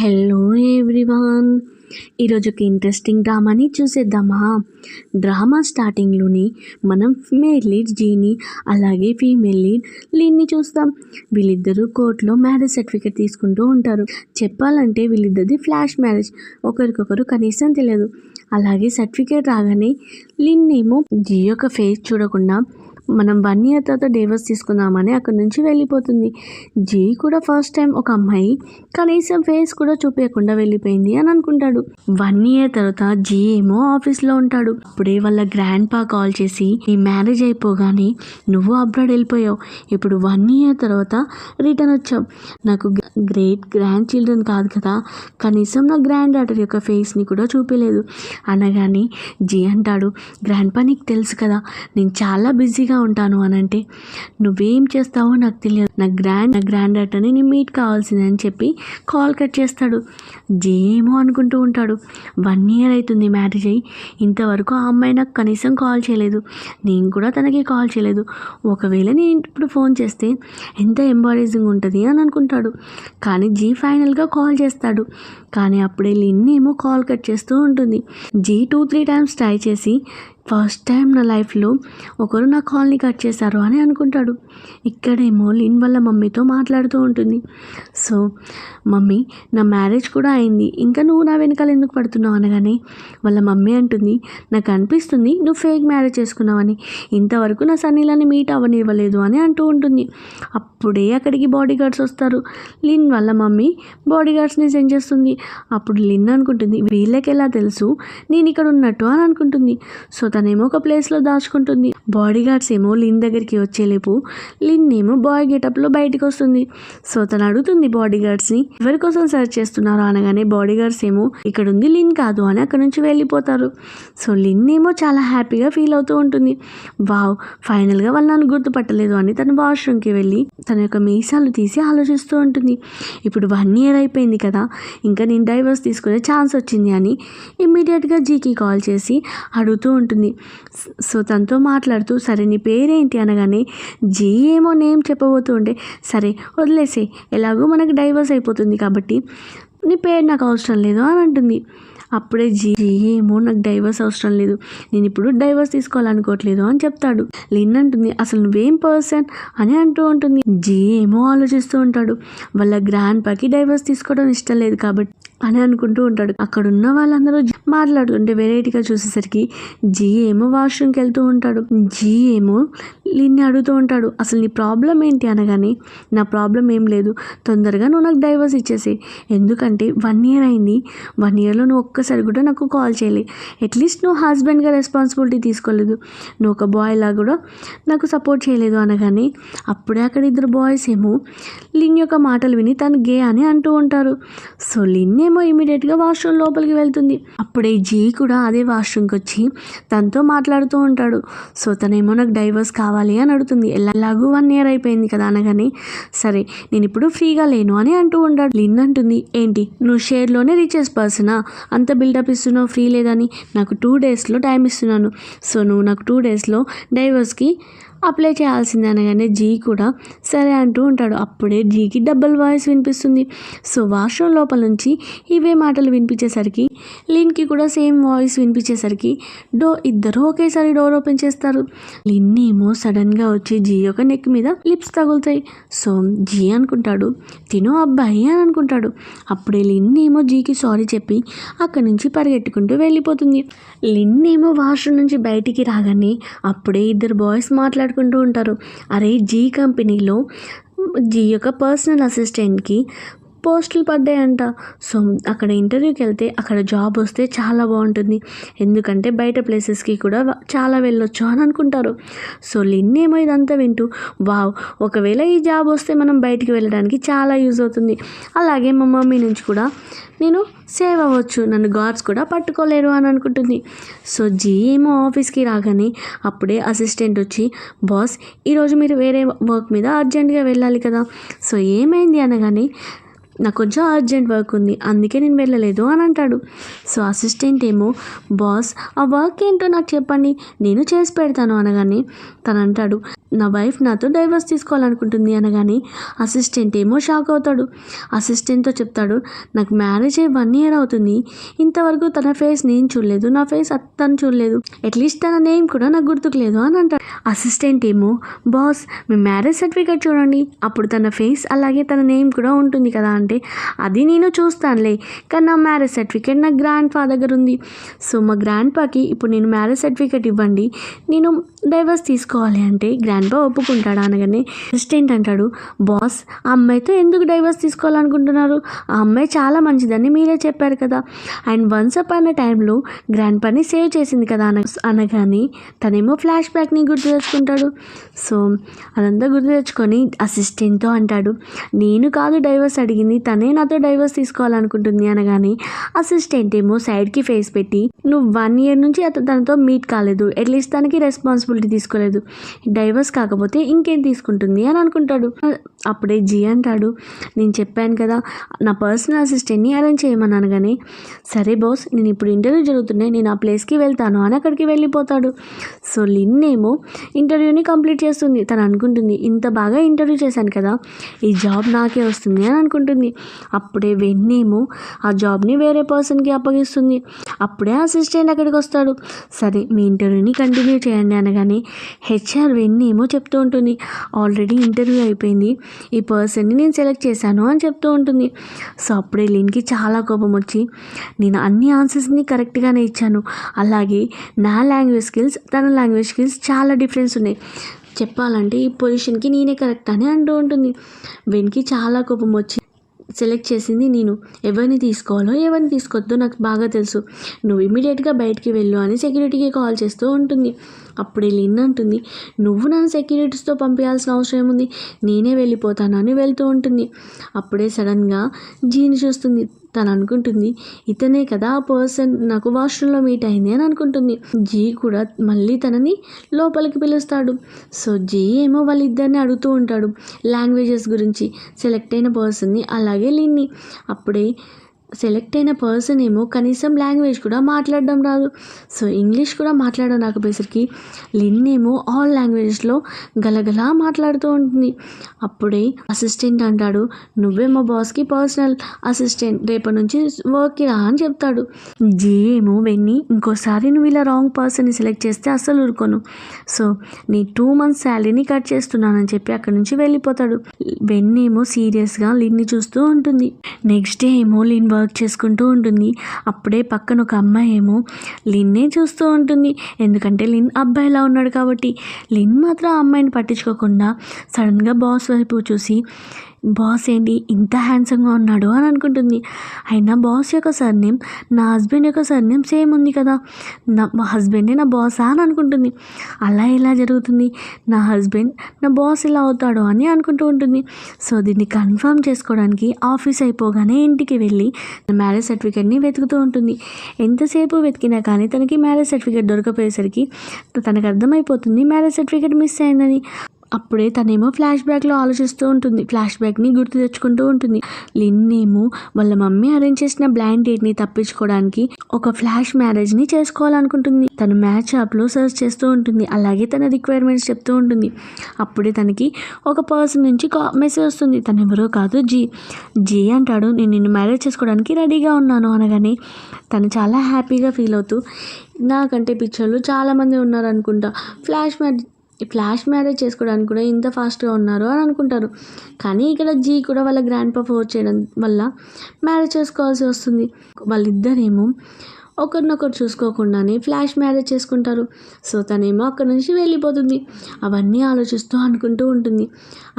Hello everyone, ఈరోజు ఒక interesting డ్రామాని చూసేద్దామా. డ్రామా స్టార్టింగ్లోని మనం మేల్ లీడ్ జీని అలాగే ఫీమేల్ లీడ్ లీడ్ని చూస్తాం. వీళ్ళిద్దరూ కోర్టులో మ్యారేజ్ సర్టిఫికేట్ తీసుకుంటూ ఉంటారు. చెప్పాలంటే వీళ్ళిద్దరిది ఫ్లాష్ మ్యారేజ్, ఒకరికొకరు కనీసం తెలియదు. అలాగే సర్టిఫికేట్ రాగానే లిన్ ఏమో జీ యొక్క ఫేస్ చూడకుండా మనం 1 year తర్వాత డైవర్స్ తీసుకుందామని అక్కడి నుంచి వెళ్ళిపోతుంది. జీ కూడా ఫస్ట్ టైం ఒక అమ్మాయి కనీసం ఫేస్ కూడా చూపించకుండా వెళ్ళిపోయింది అని అనుకుంటాడు. 1 year తర్వాత జీ ఏమో ఆఫీస్లో ఉంటాడు. అప్పుడే వాళ్ళ గ్రాండ్ పా కాల్ చేసి ఈ మ్యారేజ్ అయిపోగానే నువ్వు అబ్రాడ్ వెళ్ళిపోయావు, ఇప్పుడు 1 year తర్వాత రిటర్న్ వచ్చావు, నాకు గ్రేట్ గ్రాండ్ చిల్డ్రన్ కాదు కదా, కనీసం నా గ్రాండ్ డాటర్ యొక్క ఫేస్ని కూడా చూపించలేదు అనగానే జీ అంటాడు, గ్రాండ్ పా నీకు తెలుసు కదా నేను చాలా బిజీగా ఉంటాను అని అంటే, నువ్వేం చేస్తావో నాకు తెలియదు, నా గ్రాండ్ డాటర్ని నేను మీట్ కావాల్సిందని చెప్పి కాల్ కట్ చేస్తాడు. జే ఏమో అనుకుంటూ ఉంటాడు, 1 year అవుతుంది మ్యారేజ్ అయ్యి, ఇంతవరకు ఆ అమ్మాయి నాకు కనీసం కాల్ చేయలేదు, నేను కూడా తనకి కాల్ చేయలేదు, ఒకవేళ నేను ఇప్పుడు ఫోన్ చేస్తే ఎంత ఎంబారేజింగ్ ఉంటుంది అని అనుకుంటాడు. కానీ జీ ఫైనల్గా కాల్ చేస్తాడు. కానీ అప్పుడే లిన్ ఏమో కాల్ కట్ చేస్తూ ఉంటుంది. జీ 2-3 times ట్రై చేసి ఫస్ట్ టైం నా లైఫ్లో ఒకరు నా కాల్ని కట్ చేశారు అని అనుకుంటాడు. ఇక్కడేమో లిన్ వాళ్ళ మమ్మీతో మాట్లాడుతూ ఉంటుంది. సో మమ్మీ నా మ్యారేజ్ కూడా అయింది, ఇంకా నువ్వు నా వెనకాల ఎందుకు పడుతున్నావు అనగానే వాళ్ళ మమ్మీ అంటుంది, నాకు అనిపిస్తుంది నువ్వు ఫేక్ మ్యారేజ్ చేసుకున్నావని, ఇంతవరకు నా సన్నీలని మీట్ అవ్వనివ్వలేదు అని అంటూ ఉంటుంది. అప్పుడే అక్కడికి బాడీ గార్డ్స్ వస్తారు. లిన్ వాళ్ళ మమ్మీ బాడీ గార్డ్స్ని సెండ్ చేస్తుంది. అప్పుడు లిన్ అనుకుంటుంది, వీళ్ళకి ఎలా తెలుసు నేను ఇక్కడ ఉన్నట్టు అని అనుకుంటుంది. సో తనేమో ఒక ప్లేస్లో దాచుకుంటుంది. బాడీ గార్డ్స్ ఏమో లిన్ దగ్గరికి వచ్చేలేపు లిన్ ఏమో బాయ్ గెటప్లో బయటకు వస్తుంది. సో తను అడుగుతుంది బాడీ గార్డ్స్ని, ఎవరి కోసం సర్చ్ చేస్తున్నారు అనగానే బాడీ గార్డ్స్ ఏమో ఇక్కడ ఉంది లిన్ కాదు అని అక్కడ నుంచి వెళ్ళిపోతారు. సో లిన్ ఏమో చాలా హ్యాపీగా ఫీల్ అవుతూ ఉంటుంది. వావ్, ఫైనల్గా వాళ్ళు నన్ను గుర్తుపట్టలేదు అని తను వాష్రూమ్కి వెళ్ళి తన యొక్క మీసాలు తీసి ఆలోచిస్తూ ఉంటుంది. ఇప్పుడు 1 year అయిపోయింది కదా, ఇంకా నేను డైవర్స్ తీసుకునే ఛాన్స్ వచ్చింది అని ఇమ్మీడియట్గా జీకి కాల్ చేసి అడుగుతూ ఉంటుంది. సో తనతో మాట్లాడుతూ, సరే నీ పేరేంటి అనగానే జీ ఏమో నేమ్ చెప్పబోతూ ఉంటే, సరే వదిలేసే, ఎలాగో మనకు డైవర్స్ అయిపోతుంది కాబట్టి నీ పేరు నాకు అవసరం లేదు అని అంటుంది. అప్పుడే జీ ఏమో నాకు డైవర్స్ అవసరం లేదు, నేను ఇప్పుడు డైవర్స్ తీసుకోవాలనుకోవట్లేదు అని చెప్తాడు. లిన్ అంటుంది, అసలు నువ్వేం పర్సన్ అని అంటూ ఉంటుంది. జీ ఏమో ఆలోచిస్తూ ఉంటాడు, వాళ్ళ గ్రాండ్ పాకి డైవర్స్ తీసుకోవడం ఇష్టం లేదు కాబట్టి అని అనుకుంటూ ఉంటాడు. అక్కడ ఉన్న వాళ్ళందరూ మాట్లాడుతుంటే వెరైటీగా చూసేసరికి జీ ఏమో వాష్రూమ్కి వెళ్తూ ఉంటాడు. జీ ఏమో లిన్ని అడుగుతూ ఉంటాడు, అసలు నీ ప్రాబ్లం ఏంటి అనగానే, నా ప్రాబ్లం ఏం లేదు, తొందరగా నువ్వు నాకు డైవర్స్ ఇచ్చేసి, ఎందుకంటే 1 year అయింది, 1 yearలో నువ్వు ఒక్కసారి కూడా నాకు కాల్ చేయలే, అట్లీస్ట్ నువ్వు హస్బెండ్గా రెస్పాన్సిబిలిటీ తీసుకోలేదు, నువ్వు ఒక బాయ్లా కూడా నాకు సపోర్ట్ చేయలేదు అనగానే అప్పుడే అక్కడ ఇద్దరు బాయ్స్ ఏమో లిన్ యొక్క మాటలు విని తను గే అని అంటూ ఉంటారు. సో లిన్ ఏమో ఇమీడియట్గా వాష్రూమ్ లోపలికి వెళ్తుంది. అప్పుడే జీ కూడా అదే వాష్రూమ్కి వచ్చి తనతో మాట్లాడుతూ ఉంటాడు. సో తనేమో నాకు డైవర్స్ కావాలి అని అడుగుతుంది. ఎలాగూ 1 year అయిపోయింది కదా అనగానే, సరే నేను ఇప్పుడు ఫ్రీగా లేను అని అంటూ ఉంటాడు. లిన్ అంటుంది, ఏంటి నువ్వు షేర్లోనే రిచెస్ట్ పర్సనా, అంత బిల్డప్ ఇస్తున్నావు ఫ్రీ లేదని, నాకు 2 daysలో టైం ఇస్తున్నాను, సో నువ్వు నాకు 2 daysలో డైవర్స్కి అప్లై చేయాల్సిందే అనగానే జీ కూడా సరే అంటూ ఉంటాడు. అప్పుడే జీకి డబుల్ వాయిస్ వినిపిస్తుంది. సో వాష్రూమ్ లోపల నుంచి ఇవే మాటలు వినిపించేసరికి లిన్కి కూడా సేమ్ వాయిస్ వినిపించేసరికి ఇద్దరు ఒకేసారి డోర్ ఓపెన్ చేస్తారు. లిన్ ఏమో సడన్గా వచ్చి జీ యొక్క నెక్ మీద లిప్స్ తగులుతాయి. సో జీ అనుకుంటాడు తిను అబ్బాయి అని అనుకుంటాడు. అప్పుడే లిన్ ఏమో జీకి సారీ చెప్పి అక్కడి నుంచి పరిగెట్టుకుంటూ వెళ్ళిపోతుంది. లిన్ ఏమో వాష్రూమ్ నుంచి బయటికి రాగానే అప్పుడే ఇద్దరు బాయ్స్ మాట్లాడుకుంటూ ఉంటారు. అరే జీ కంపెనీలో జీ యొక్క పర్సనల్ అసిస్టెంట్కి పోస్టులు పడ్డాయంట, సో అక్కడ ఇంటర్వ్యూకి వెళ్తే అక్కడ జాబ్ వస్తే చాలా బాగుంటుంది, ఎందుకంటే బయట ప్లేసెస్కి కూడా చాలా వెళ్ళొచ్చు అని అనుకుంటారు. సో లిన్ ఏమో ఇదంతా వింటూ, వావ్, ఒకవేళ ఈ జాబ్ వస్తే మనం బయటికి వెళ్ళడానికి చాలా యూజ్ అవుతుంది, అలాగే మా మమ్మీ నుంచి కూడా నేను సేవ్ అవ్వచ్చు, నన్ను గార్డ్స్ కూడా పట్టుకోలేరు అని అనుకుంటుంది. సో జీ ఏమో ఆఫీస్కి రాగానే అప్పుడే అసిస్టెంట్ వచ్చి, బాస్ ఈరోజు మీరు వేరే వర్క్ మీద అర్జెంటుగా వెళ్ళాలి కదా, సో ఏమైంది అనగానే నాకు కొంచెం అర్జెంట్ వర్క్ ఉంది, అందుకే నేను వెళ్ళలేదు అని అంటాడు. సో అసిస్టెంట్ ఏమో బాస్ ఆ వర్క్ ఏంటో నాకు చెప్పండి, నేను చేసి పెడతాను అనగానే తను అంటాడు, నా వైఫ్ నాతో డైవర్స్ తీసుకోవాలనుకుంటుంది అనగానే అసిస్టెంట్ ఏమో షాక్ అవుతాడు. అసిస్టెంట్తో చెప్తాడు, నాకు మ్యారేజ్ అయ్యి 1 year అవుతుంది, ఇంతవరకు తన ఫేస్ నేను చూడలేదు, నా ఫేస్ తను చూడలేదు, అట్లీస్ట్ తన నేమ్ కూడా నాకు గుర్తుకులేదు అని అంటాడు. అసిస్టెంట్ ఏమో బాస్ మీ మ్యారేజ్ సర్టిఫికేట్ చూడండి, అప్పుడు తన ఫేస్ అలాగే తన నేమ్ కూడా ఉంటుంది కదా అంటే, అది నేను చూస్తానులే, కానీ నా మ్యారేజ్ సర్టిఫికేట్ నా గ్రాండ్ ఫాదర్ దగ్గర ఉంది. సో మా గ్రాండ్ పాకి ఇప్పుడు నేను మ్యారేజ్ సర్టిఫికేట్ ఇవ్వండి, నేను డైవర్స్ తీసుకోవాలి అంటే గ్రాండ్ పా ఒప్పుకుంటాడు అనగానే అసిస్టెంట్ అంటాడు, బాస్ ఆ అమ్మాయితో ఎందుకు డైవర్స్ తీసుకోవాలనుకుంటున్నారు, ఆ అమ్మాయి చాలా మంచిదని మీరే చెప్పారు కదా, అండ్ వన్స్ అపాన్ అ టైంలో గ్రాండ్ పాని సేవ్ చేసింది కదా అనగానే తనేమో ఫ్లాష్ బ్యాక్ని గుర్తు తెచ్చుకుంటాడు. సో అదంతా గుర్తు తెచ్చుకొని అసిస్టెంట్తో అంటాడు, నేను కాదు డైవర్స్ అడిగింది, తనే నాతో డైవర్స్ తీసుకోవాలనుకుంటుంది అనగానే అసిస్టెంట్ ఏమో సైడ్కి ఫేస్ పెట్టి, నువ్వు 1 year నుంచి తనతో మీట్ కాలేదు, అట్లీస్ట్ తనకి రెస్పాన్సిబిలిటీ తీసుకోలేదు, డైవర్స్ కాకపోతే ఇంకేం తీసుకుంటుంది అని అనుకుంటాడు. అప్పుడే జీ అంటాడు, నేను చెప్పాను కదా నా పర్సనల్ అసిస్టెంట్ని అరేంజ్ చేయమని అనగానే, సరే బాస్ నేను ఇప్పుడు ఇంటర్వ్యూ జరుగుతున్నాయి, నేను ఆ ప్లేస్కి వెళ్తాను అని అక్కడికి వెళ్ళిపోతాడు. సో లిన్ ఏమో ఇంటర్వ్యూని కంప్లీట్ చేస్తుంది. తను అనుకుంటుంది, ఇంత బాగా ఇంటర్వ్యూ చేశాను కదా, ఈ జాబ్ నాకే వస్తుంది అని అనుకుంటుంది. అప్పుడే వెన్నేమో ఆ జాబ్ని వేరే పర్సన్కి అప్పగిస్తుంది. అప్పుడే అసిస్టెంట్ అక్కడికి వస్తాడు. సరే మీ ఇంటర్వ్యూని కంటిన్యూ చేయండి అనగానే హెచ్ఆర్ వెన్నేమో చెప్తూ ఉంటుంది, ఆల్రెడీ ఇంటర్వ్యూ అయిపోయింది, ఈ పర్సన్ని నేను సెలెక్ట్ చేశాను అని చెప్తూ ఉంటుంది. సో అప్పుడే లిన్కి చాలా కోపం వచ్చి, నేను అన్ని ఆన్సర్స్ని కరెక్ట్గానే ఇచ్చాను, అలాగే నా లాంగ్వేజ్ స్కిల్స్ తన లాంగ్వేజ్ స్కిల్స్ చాలా డిఫరెన్స్ ఉన్నాయి, చెప్పాలంటే ఈ పొజిషన్కి నేనే కరెక్ట్ అని అంటూ ఉంటుంది. వెన్కి చాలా కోపం వచ్చి, సెలెక్ట్ చేసింది నేను, ఎవరిని తీసుకోవాలో ఎవరిని తీసుకోవద్దో నాకు బాగా తెలుసు, నువ్వు ఇమీడియట్గా బయటికి వెళ్ళు అని సెక్యూరిటీకి కాల్ చేస్తూ ఉంటుంది. అప్పుడే లిన్ అంటుంది, నువ్వు నన్ను సెక్యూరిటీస్తో పంపించాల్సిన అవసరం ఏముంది, నేనే వెళ్ళిపోతానని వెళ్తూ ఉంటుంది. అప్పుడే సడన్గా జీని చూస్తుంది. తను అనుకుంటుంది, ఇతనే కదా ఆ పర్సన్ నాకు వాష్రూమ్లో మీట్ అయింది అని అనుకుంటుంది. జీ కూడా మళ్ళీ తనని లోపలికి పిలుస్తాడు. సో జీ ఏమో వాళ్ళిద్దరిని అడుగుతూ ఉంటాడు లాంగ్వేజెస్ గురించి, సెలెక్ట్ అయిన పర్సన్ని అలాగే లిన్ని. అప్పుడే సెలెక్ట్ అయిన పర్సన్ ఏమో కనీసం లాంగ్వేజ్ కూడా మాట్లాడడం రాదు. సో ఇంగ్లీష్ కూడా మాట్లాడడం రాకపోయేసరికి లిన్ ఏమో ఆల్ లాంగ్వేజెస్లో గలగలా మాట్లాడుతూ ఉంటుంది. అప్పుడే అసిస్టెంట్ అంటాడు, నువ్వే మా బాస్కి పర్సనల్ అసిస్టెంట్, రేపటి నుంచి వర్క్కి రా అని చెప్తాడు. జీ ఏమో వెన్ని, ఇంకోసారి నువ్వు ఇలా రాంగ్ పర్సన్ని సెలెక్ట్ చేస్తే అస్సలు ఊరుకోను, సో నీ 2 months శాలరీని కట్ చేస్తున్నానని చెప్పి అక్కడి నుంచి వెళ్ళిపోతాడు. వెన్ని ఏమో సీరియస్గా లిన్ని చూస్తూ ఉంటుంది. నెక్స్ట్ డే ఏమో లిన్ వర్క్ చేసుకుంటూ ఉంటుంది. అప్పుడే పక్కన ఒక అమ్మాయి ఏమో లిన్నే చూస్తూ ఉంటుంది, ఎందుకంటే లిన్ అబ్బాయిలా ఉన్నాడు కాబట్టి. లిన్ మాత్రం ఆ అమ్మాయిని పట్టించుకోకుండా సడన్గా బాస్ వైపు చూసి, బాస్ ఏంటి ఇంత హ్యాండ్సమ్గా ఉన్నాడు అని అనుకుంటుంది. అయినా బాస్ యొక్క సర్నేమ్ నా హస్బెండ్ యొక్క సర్నేమ్ సేమ్ ఉంది కదా, మా హస్బెండే నా బాసా అని అనుకుంటుంది. అలా ఎలా జరుగుతుంది, నా హస్బెండ్ నా బాస్ ఇలా అవుతాడు అని అనుకుంటూ ఉంటుంది. సో దీన్ని కన్ఫర్మ్ చేసుకోవడానికి ఆఫీస్ అయిపోగానే ఇంటికి వెళ్ళి మ్యారేజ్ సర్టిఫికేట్ని వెతుకుతూ ఉంటుంది. ఎంతసేపు వెతికినా కానీ తనకి మ్యారేజ్ సర్టిఫికేట్ దొరకపోయేసరికి తనకు అర్థమైపోతుంది మ్యారేజ్ సర్టిఫికేట్ మిస్ అయిందని. అప్పుడే తనేమో ఫ్లాష్ బ్యాక్లో ఆలోచిస్తూ ఉంటుంది, ఫ్లాష్ బ్యాక్ని గుర్తు తెచ్చుకుంటూ ఉంటుంది. లిన్ ఏమో వాళ్ళ మమ్మీ అరేంజ్ చేసిన బ్లైండ్ డేట్ని తప్పించుకోవడానికి ఒక ఫ్లాష్ మ్యారేజ్ని చేసుకోవాలనుకుంటుంది. తను మ్యాచ్ యాప్లో సర్చ్ చేస్తూ ఉంటుంది, అలాగే తన రిక్వైర్మెంట్స్ చెప్తూ ఉంటుంది. అప్పుడే తనకి ఒక పర్సన్ నుంచి మెసేజ్ వస్తుంది, తను ఎవరో కాదు జీ అంటాడు, నేను నిన్ను మ్యారేజ్ చేసుకోవడానికి రెడీగా ఉన్నాను అనగానే తను చాలా హ్యాపీగా ఫీల్ అవుతూ, నాకంటే పిక్చర్లు చాలామంది ఉన్నారు అనుకుంటా, ఫ్లాష్ మ్యారేజ్ చేసుకోవడానికి కూడా ఇంత ఫాస్ట్గా ఉన్నారు అని అనుకుంటారు. కానీ ఇక్కడ జీ కూడా వాళ్ళ గ్రాండ్ పా ఫోర్స్ చేయడం వల్ల మ్యారేజ్ చేసుకోవాల్సి వస్తుంది. వాళ్ళిద్దరేమో ఒకరినొకరు చూసుకోకుండానే ఫ్లాష్ మ్యారేజ్ చేసుకుంటారు. సో తనేమో అక్కడి నుంచి వెళ్ళిపోతుంది. అవన్నీ ఆలోచిస్తూ అనుకుంటూ ఉంటుంది,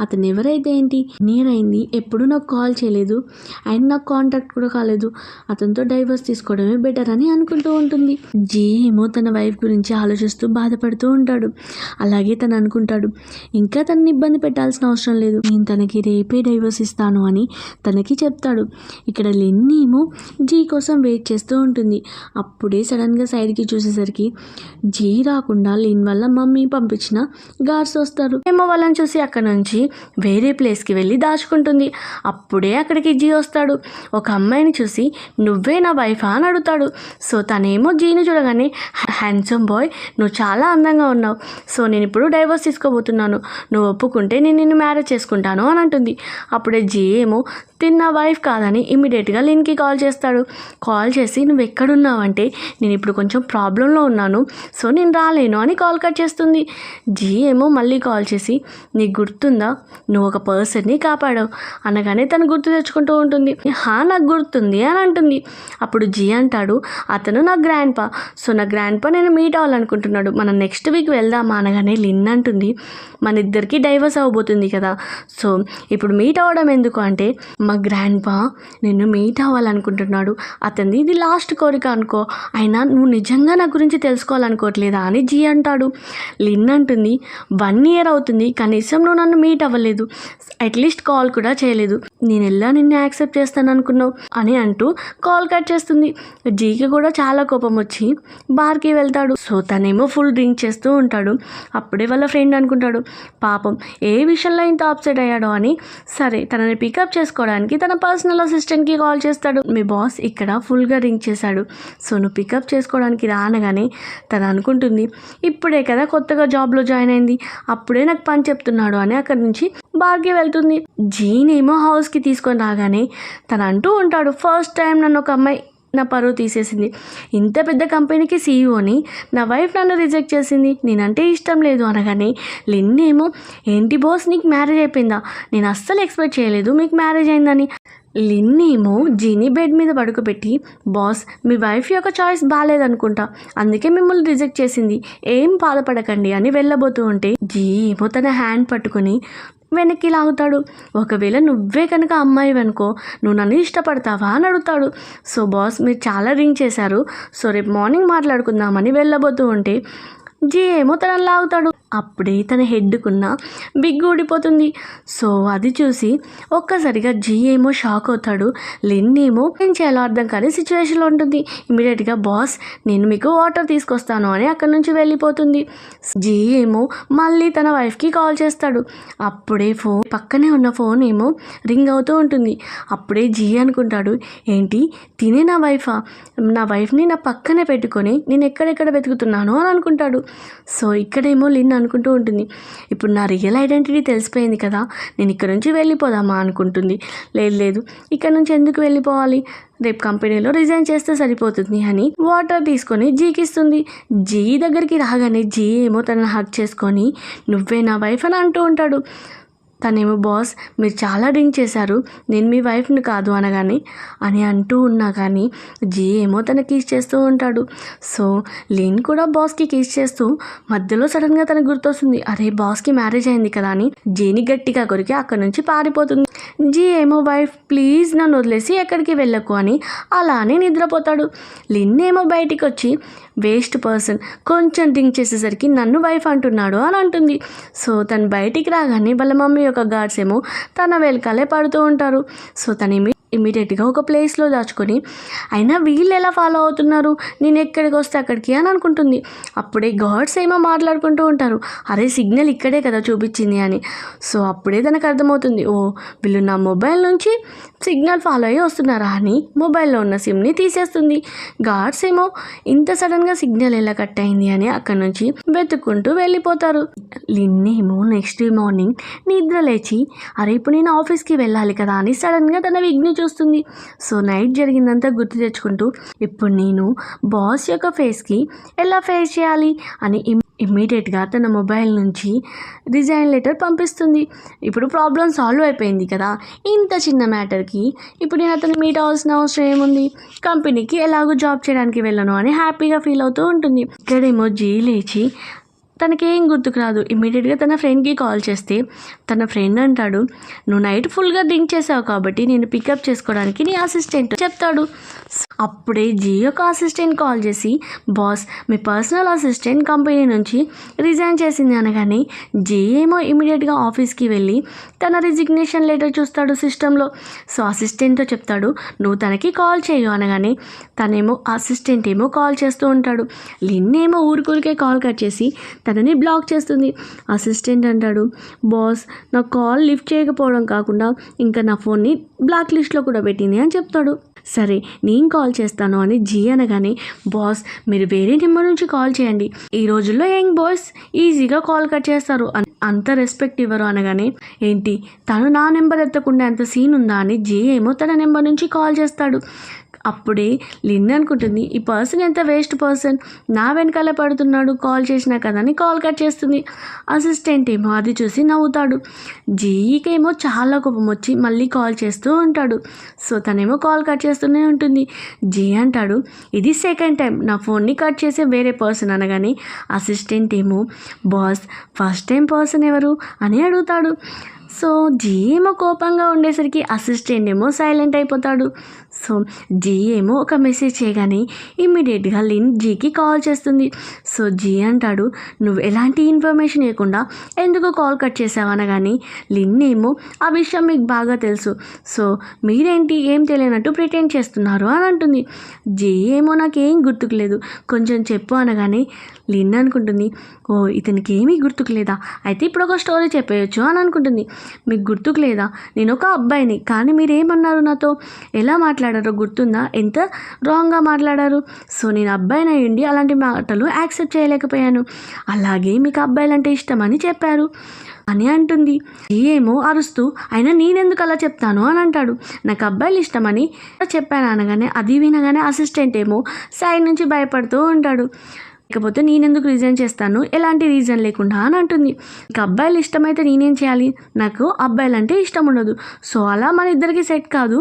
అతను ఎవరైతే ఏంటి, నియర్ అయింది, ఎప్పుడూ నాకు కాల్ చేయలేదు, అండ్ నాకు కాంటాక్ట్ కూడా కాలేదు, అతనితో డైవర్స్ తీసుకోవడమే బెటర్ అని అనుకుంటూ ఉంటుంది. జీ ఏమో తన వైఫ్ గురించి ఆలోచిస్తూ బాధపడుతూ ఉంటాడు. అలాగే తను అనుకుంటాడు, ఇంకా తనని ఇబ్బంది పెట్టాల్సిన అవసరం లేదు, నేను తనకి రేపే డైవర్స్ ఇస్తాను అని తనకి చెప్తాడు. ఇక్కడ లిన్ ఏమో జీ కోసం వెయిట్ చేస్తూ ఉంటుంది. అప్పుడే సడన్గా సైడ్కి చూసేసరికి జీ రాకుండా లిన్ వల్ల మమ్మీ పంపించిన గార్డ్స్ వస్తారు. ఏమో వాళ్ళని చూసి అక్కడ నుంచి వేరే ప్లేస్కి వెళ్ళి దాచుకుంటుంది. అప్పుడే అక్కడికి జీ వస్తాడు. ఒక అమ్మాయిని చూసి నువ్వే నా వైఫా అని అడుగుతాడు. సో తనేమో జీని చూడగానే హ్యాండ్సమ్ బాయ్, నువ్వు చాలా అందంగా ఉన్నావు, సో నేను ఇప్పుడు డైవర్స్ తీసుకోబోతున్నాను, నువ్వు ఒప్పుకుంటే నేను నిన్ను మ్యారేజ్ చేసుకుంటాను అని అంటుంది. అప్పుడే జీ ఏమో తిన్న వైఫ్ కాదని ఇమీడియట్గా లిన్కి కాల్ చేస్తాడు. కాల్ చేసి నువ్వు ఎక్కడున్నావంటే నేను ఇప్పుడు కొంచెం ప్రాబ్లంలో ఉన్నాను, సో నేను రాలేను అని కాల్ కట్ చేస్తుంది. జీ ఏమో మళ్ళీ కాల్ చేసి నీకు గుర్తుందా, నువ్వు ఒక పర్సన్ని కాపాడావు అనగానే తను గుర్తు తెచ్చుకుంటూ ఉంటుంది. నాకు గుర్తుంది అని అంటుంది. అప్పుడు జీ అంటాడు, అతను నా గ్రాండ్ పా, సో నా గ్రాండ్ పా నేను మీట్ అవ్వాలనుకుంటున్నాడు, మనం నెక్స్ట్ వీక్ వెళ్దామా అనగానే లిన్ అంటుంది, మన ఇద్దరికి డైవర్స్ అవ్వబోతుంది కదా, సో ఇప్పుడు మీట్ అవ్వడం ఎందుకు అంటే మా గ్రాండ్ పా నిన్ను మీట్ అవ్వాలనుకుంటున్నాడు, అతనిది ఇది లాస్ట్ కోరిక అనుకో, అయినా నువ్వు నిజంగా నా గురించి తెలుసుకోవాలనుకోవట్లేదా అని జీ అంటాడు. లిన్ అంటుంది, 1 year అవుతుంది, కనీసం నువ్వు నన్ను మీట్ అవ్వలేదు, అట్లీస్ట్ కాల్ కూడా చేయలేదు, నేను ఎలా నిన్ను యాక్సెప్ట్ చేస్తాను అనుకున్నావు అని అంటూ కాల్ కట్ చేస్తుంది. జీకి కూడా చాలా కోపం వచ్చి బార్కి వెళ్తాడు. సో తనేమో ఫుల్ డ్రింక్ చేస్తూ ఉంటాడు. అప్పుడే వాళ్ళ ఫ్రెండ్ అనుకుంటాడు, పాపం ఏ విషయంలో ఇంత అప్సెట్ అయ్యాడో అని. సరే తనని పికప్ చేసుకోవడానికి తన పర్సనల్ అసిస్టెంట్కి కాల్ చేస్తాడు. మీ బాస్ ఇక్కడ ఫుల్గా డ్రింక్ చేశాడు, సో నువ్వు పికప్ చేసుకోవడానికి రానగానే తను అనుకుంటుంది, ఇప్పుడే కదా కొత్తగా జాబ్లో జాయిన్ అయింది, అప్పుడే నాకు పని చెప్తున్నాడు అని అక్కడి నుంచి బార్కి వెళ్తుంది. జీనేమో హౌస్కి తీసుకొని రాగానే తను అంటూ ఉంటాడు, ఫస్ట్ టైం నన్ను ఒక అమ్మాయి నా పరువు తీసేసింది, ఇంత పెద్ద కంపెనీకి సీఈఓని నా వైఫ్ నన్ను రిజెక్ట్ చేసింది, నేనంటే ఇష్టం లేదు అనగానే లిన్ ఏమో ఏంటి బాస్ నీకు మ్యారేజ్ అయిపోయిందా, నేను అస్సలు ఎక్స్పెక్ట్ చేయలేదు మీకు మ్యారేజ్ అయిందని. లిన్ ఏమో జీని బెడ్ మీద పడుకోబెట్టి, బాస్ మీ వైఫ్ యొక్క చాయిస్ బాగాలేదనుకుంటా, అందుకే మిమ్మల్ని రిజెక్ట్ చేసింది, ఏం బాధపడకండి అని వెళ్ళబోతూ ఉంటే జీ ఏమో తన హ్యాండ్ పట్టుకొని వెనక్కి లాగుతాడు. ఒకవేళ నువ్వే కనుక అమ్మాయి అనుకో, నువ్వు నన్ను ఇష్టపడతావా అని అడుగుతాడు. సో బాస్ మీరు చాలా డ్రింక్ చేశారు, సో రేపు మార్నింగ్ మాట్లాడుకుందామని వెళ్ళబోతూ ఉంటే జీ ఏమో తనని లాగుతాడు. అప్పుడే తన హెడ్కున్న బిగ్ ఊడిపోతుంది. సో అది చూసి ఒక్కసారిగా జీ ఏమో షాక్ అవుతాడు. లిన్ ఏమో ఏం చేయాలో అర్థం కాని సిచ్యువేషన్లో ఉంటుంది. ఇమీడియట్గా బాస్ నేను మీకు వాటర్ తీసుకొస్తాను అని అక్కడి నుంచి వెళ్ళిపోతుంది. జీ ఏమో మళ్ళీ తన వైఫ్కి కాల్ చేస్తాడు. అప్పుడే పక్కనే ఉన్న ఫోన్ ఏమో రింగ్ అవుతూ ఉంటుంది. అప్పుడే జీ అనుకుంటాడు, ఏంటి తినే నా వైఫా, నా వైఫ్ని నా పక్కనే పెట్టుకొని నేను ఎక్కడెక్కడ వెతుకుతున్నాను అని అనుకుంటాడు. సో ఇక్కడేమో లిన్ అనుకుంటూ ఉంటుంది, ఇప్పుడు నా రియల్ ఐడెంటిటీ తెలిసిపోయింది కదా, నేను ఇక్కడ నుంచి వెళ్ళిపోదామా అనుకుంటుంది. లేదు ఇక్కడ నుంచి ఎందుకు వెళ్ళిపోవాలి, రేపు కంపెనీలో రిజైన్ చేస్తే సరిపోతుంది అని వాటర్ తీసుకొని జీకి ఇస్తుంది. జీ దగ్గరికి రాగానే జీ ఏమో తనని హగ్ చేసుకొని నువ్వే నా వైఫ్ అని అంటూ ఉంటాడు. తనేమో బాస్ మీరు చాలా డ్రింక్ చేశారు, నేను మీ వైఫ్ని కాదు అనగానే అని అంటూ ఉన్నా కానీ జీ ఏమో తన కిస్ చేస్తూ ఉంటాడు. సో లిన్ కూడా బాస్కి కిస్ చేస్తూ మధ్యలో సడన్గా తనకు గుర్తొస్తుంది, అరే బాస్కి మ్యారేజ్ అయింది కదా అని జీని గట్టిగా కొరికి అక్కడి నుంచి పారిపోతుంది. జీ ఏమో వైఫ్ ప్లీజ్ నన్ను వదిలేసి ఎక్కడికి వెళ్ళకు అని అలానే నిద్రపోతాడు. లిన్ ఏమో బయటికి వచ్చి వేస్ట్ పర్సన్ కొంచెం డ్రింక్ చేసేసరికి నన్ను వైఫ్ అంటున్నాడు అని అంటుంది. సో తను బయటికి రాగానే వాళ్ళ మమ్మీ యొక్క గార్డ్స్ ఏమో తన వెనకాలే పడుతూ ఉంటారు. సో తను ఇమీడియట్గా ఒక ప్లేస్లో దాచుకొని అయినా వీళ్ళు ఎలా ఫాలో అవుతున్నారు, నేను ఎక్కడికి వస్తే అక్కడికి అని అనుకుంటుంది. అప్పుడే గార్డ్స్ ఏమో మాట్లాడుకుంటూ ఉంటారు, అరే సిగ్నల్ ఇక్కడే కదా చూపించింది అని. సో అప్పుడే తనకు అర్థమవుతుంది, ఓ వీళ్ళు నా మొబైల్ నుంచి సిగ్నల్ ఫాలో అయ్యి వస్తున్నారా అని మొబైల్లో ఉన్న సిమ్ని తీసేస్తుంది. గార్డ్స్ ఏమో ఇంత సడన్గా సిగ్నల్ ఎలా కట్ అయింది అని అక్కడి నుంచి వెతుక్కుంటూ వెళ్ళిపోతారు. లిన్ ఏమో నెక్స్ట్ మార్నింగ్ నిద్ర లేచి అరే ఇప్పుడు నేను ఆఫీస్కి వెళ్ళాలి కదా అని సడన్గా తన విగ్ని చూస్తుంది. సో నైట్ జరిగిందంతా గుర్తు తెచ్చుకుంటూ ఇప్పుడు నేను బాస్ యొక్క ఫేస్కి ఎలా ఫేస్ చేయాలి అని ఇమ్మీడియట్గా తన మొబైల్ నుంచి రిజైన్ లెటర్ పంపిస్తుంది. ఇప్పుడు ప్రాబ్లం సాల్వ్ అయిపోయింది కదా, ఇంత చిన్న మ్యాటర్కి ఇప్పుడు నేను అతను మీట్ అవ్వాల్సిన అవసరం ఏముంది, కంపెనీకి ఎలాగో జాబ్ చేయడానికి వెళ్ళను అని హ్యాపీగా ఫీల్ అవుతూ ఉంటుంది. ఇక్కడేమో జీ లేచి తనకేం గుర్తుకు రాదు. ఇమ్మీడియట్గా తన ఫ్రెండ్కి కాల్ చేస్తే తన ఫ్రెండ్ అంటాడు, నువ్వు నైట్ ఫుల్గా డ్రింక్ చేసావు కాబట్టి నేను పికప్ చేసుకోవడానికి నీ అసిస్టెంట్ చెప్తాడు. అప్పుడే జీ యొక్క అసిస్టెంట్ కాల్ చేసి, బాస్ మీ పర్సనల్ అసిస్టెంట్ కంపెనీ నుంచి రిజైన్ చేసింది అనగానే జీ ఏమో ఇమీడియట్గా ఆఫీస్కి వెళ్ళి తన రిజిగ్నేషన్ లెటర్ చూస్తాడు సిస్టంలో. సో అసిస్టెంట్తో చెప్తాడు, నువ్వు తనకి కాల్ చేయు అనగానే తనేమో అసిస్టెంట్ ఏమో కాల్ చేస్తూ ఉంటాడు. లిన్ ఏమో ఊరికే కాల్ కట్ చేసి తనని బ్లాక్ చేస్తుంది. అసిస్టెంట్ అంటాడు, బాస్ నా కాల్ లిఫ్ట్ చేయకపోవడం కాకుండా ఇంకా నా ఫోన్ని బ్లాక్ లిస్ట్లో కూడా పెట్టింది అని చెప్తాడు. సరే నేను కాల్ చేస్తాను అని జీ అనగానే, బాస్ మీరు వేరే నెంబర్ నుంచి కాల్ చేయండి, ఈ రోజుల్లో యంగ్ బాయ్స్ ఈజీగా కాల్ కట్ చేస్తారు, అంత రెస్పెక్ట్ ఇవ్వరు అనగానే, ఏంటి తను నా నెంబర్ ఎత్తకుండా అంత సీన్ ఉందా అని జీ ఏమో తన నెంబర్ నుంచి కాల్ చేస్తాడు. అప్పుడే లిన్ అనుకుంటుంది, ఈ పర్సన్ ఎంత వేస్ట్ పర్సన్, నా వెనకాల పడుతున్నాడు, కాల్ చేసినా కదా అని కాల్ కట్ చేస్తుంది. అసిస్టెంట్ ఏమో అది చూసి నవ్వుతాడు. జీకేమో చాలా కోపం వచ్చి మళ్ళీ కాల్ చేస్తూ ఉంటాడు. సో తనేమో కాల్ కట్ చేస్తూనే ఉంటుంది. జీ అంటాడు, ఇది సెకండ్ టైం నా ఫోన్ని కట్ చేసే వేరే పర్సన్ అనగానే అసిస్టెంట్ ఏమో, బాస్ ఫస్ట్ టైం పర్సన్ ఎవరు అని అడుగుతాడు. సో జీ ఏమో కోపంగా ఉండేసరికి అసిస్టెంట్ ఏమో సైలెంట్ అయిపోతాడు. సో జీ ఏమో ఒక మెసేజ్ చేయగానే ఇమ్మీడియట్గా లిన్ జీకి కాల్ చేస్తుంది. సో జీ అంటాడు, నువ్వు ఎలాంటి ఇన్ఫర్మేషన్ ఇవ్వకుండా ఎందుకు కాల్ కట్ చేసావు అనగానే లిన్ ఏమో, ఆ విషయం మీకు బాగా తెలుసు, సో మీరేంటి ఏం తెలియనట్టు ప్రిటెండ్ చేస్తున్నారు అని అంటుంది. జీ ఏమో నాకేం గుర్తుకు లేదు, కొంచెం చెప్పు అనగానే లిన్ అనుకుంటుంది, ఓ ఇతనికి ఏమీ గుర్తుకు లేదా, అయితే ఇప్పుడు ఒక స్టోరీ చెప్పేయచ్చు అని అనుకుంటుంది. మీకు గుర్తుకు లేదా, నేను ఒక అబ్బాయిని, కానీ మీరేమన్నారు నాతో, ఎలా మాట్లాడారో గుర్తుందా, ఎంత రాంగ్గా మాట్లాడారు, సో నేను అబ్బాయిని అయ్యండి అలాంటి మాటలు యాక్సెప్ట్ చేయలేకపోయాను, అలాగే మీకు అబ్బాయిలంటే ఇష్టమని చెప్పారు అని అంటుంది. ఏమో అరుస్తూ, అయినా నేనెందుకు అలా చెప్తాను అని అంటాడు. నాకు అబ్బాయిలు ఇష్టమని చెప్పాను అనగానే అది వినగానే అసిస్టెంట్ ఏమో సైడ్ నుంచి భయపడుతూ ఉంటాడు. లేకపోతే నేనెందుకు రీజన్ చేస్తాను, ఎలాంటి రీజన్ లేకుండా అని అంటుంది. ఇక అబ్బాయిలు ఇష్టమైతే నేనేం చేయాలి, నాకు అబ్బాయిలు అంటే ఇష్టం ఉండదు, సో అలా మన ఇద్దరికి సెట్ కాదు,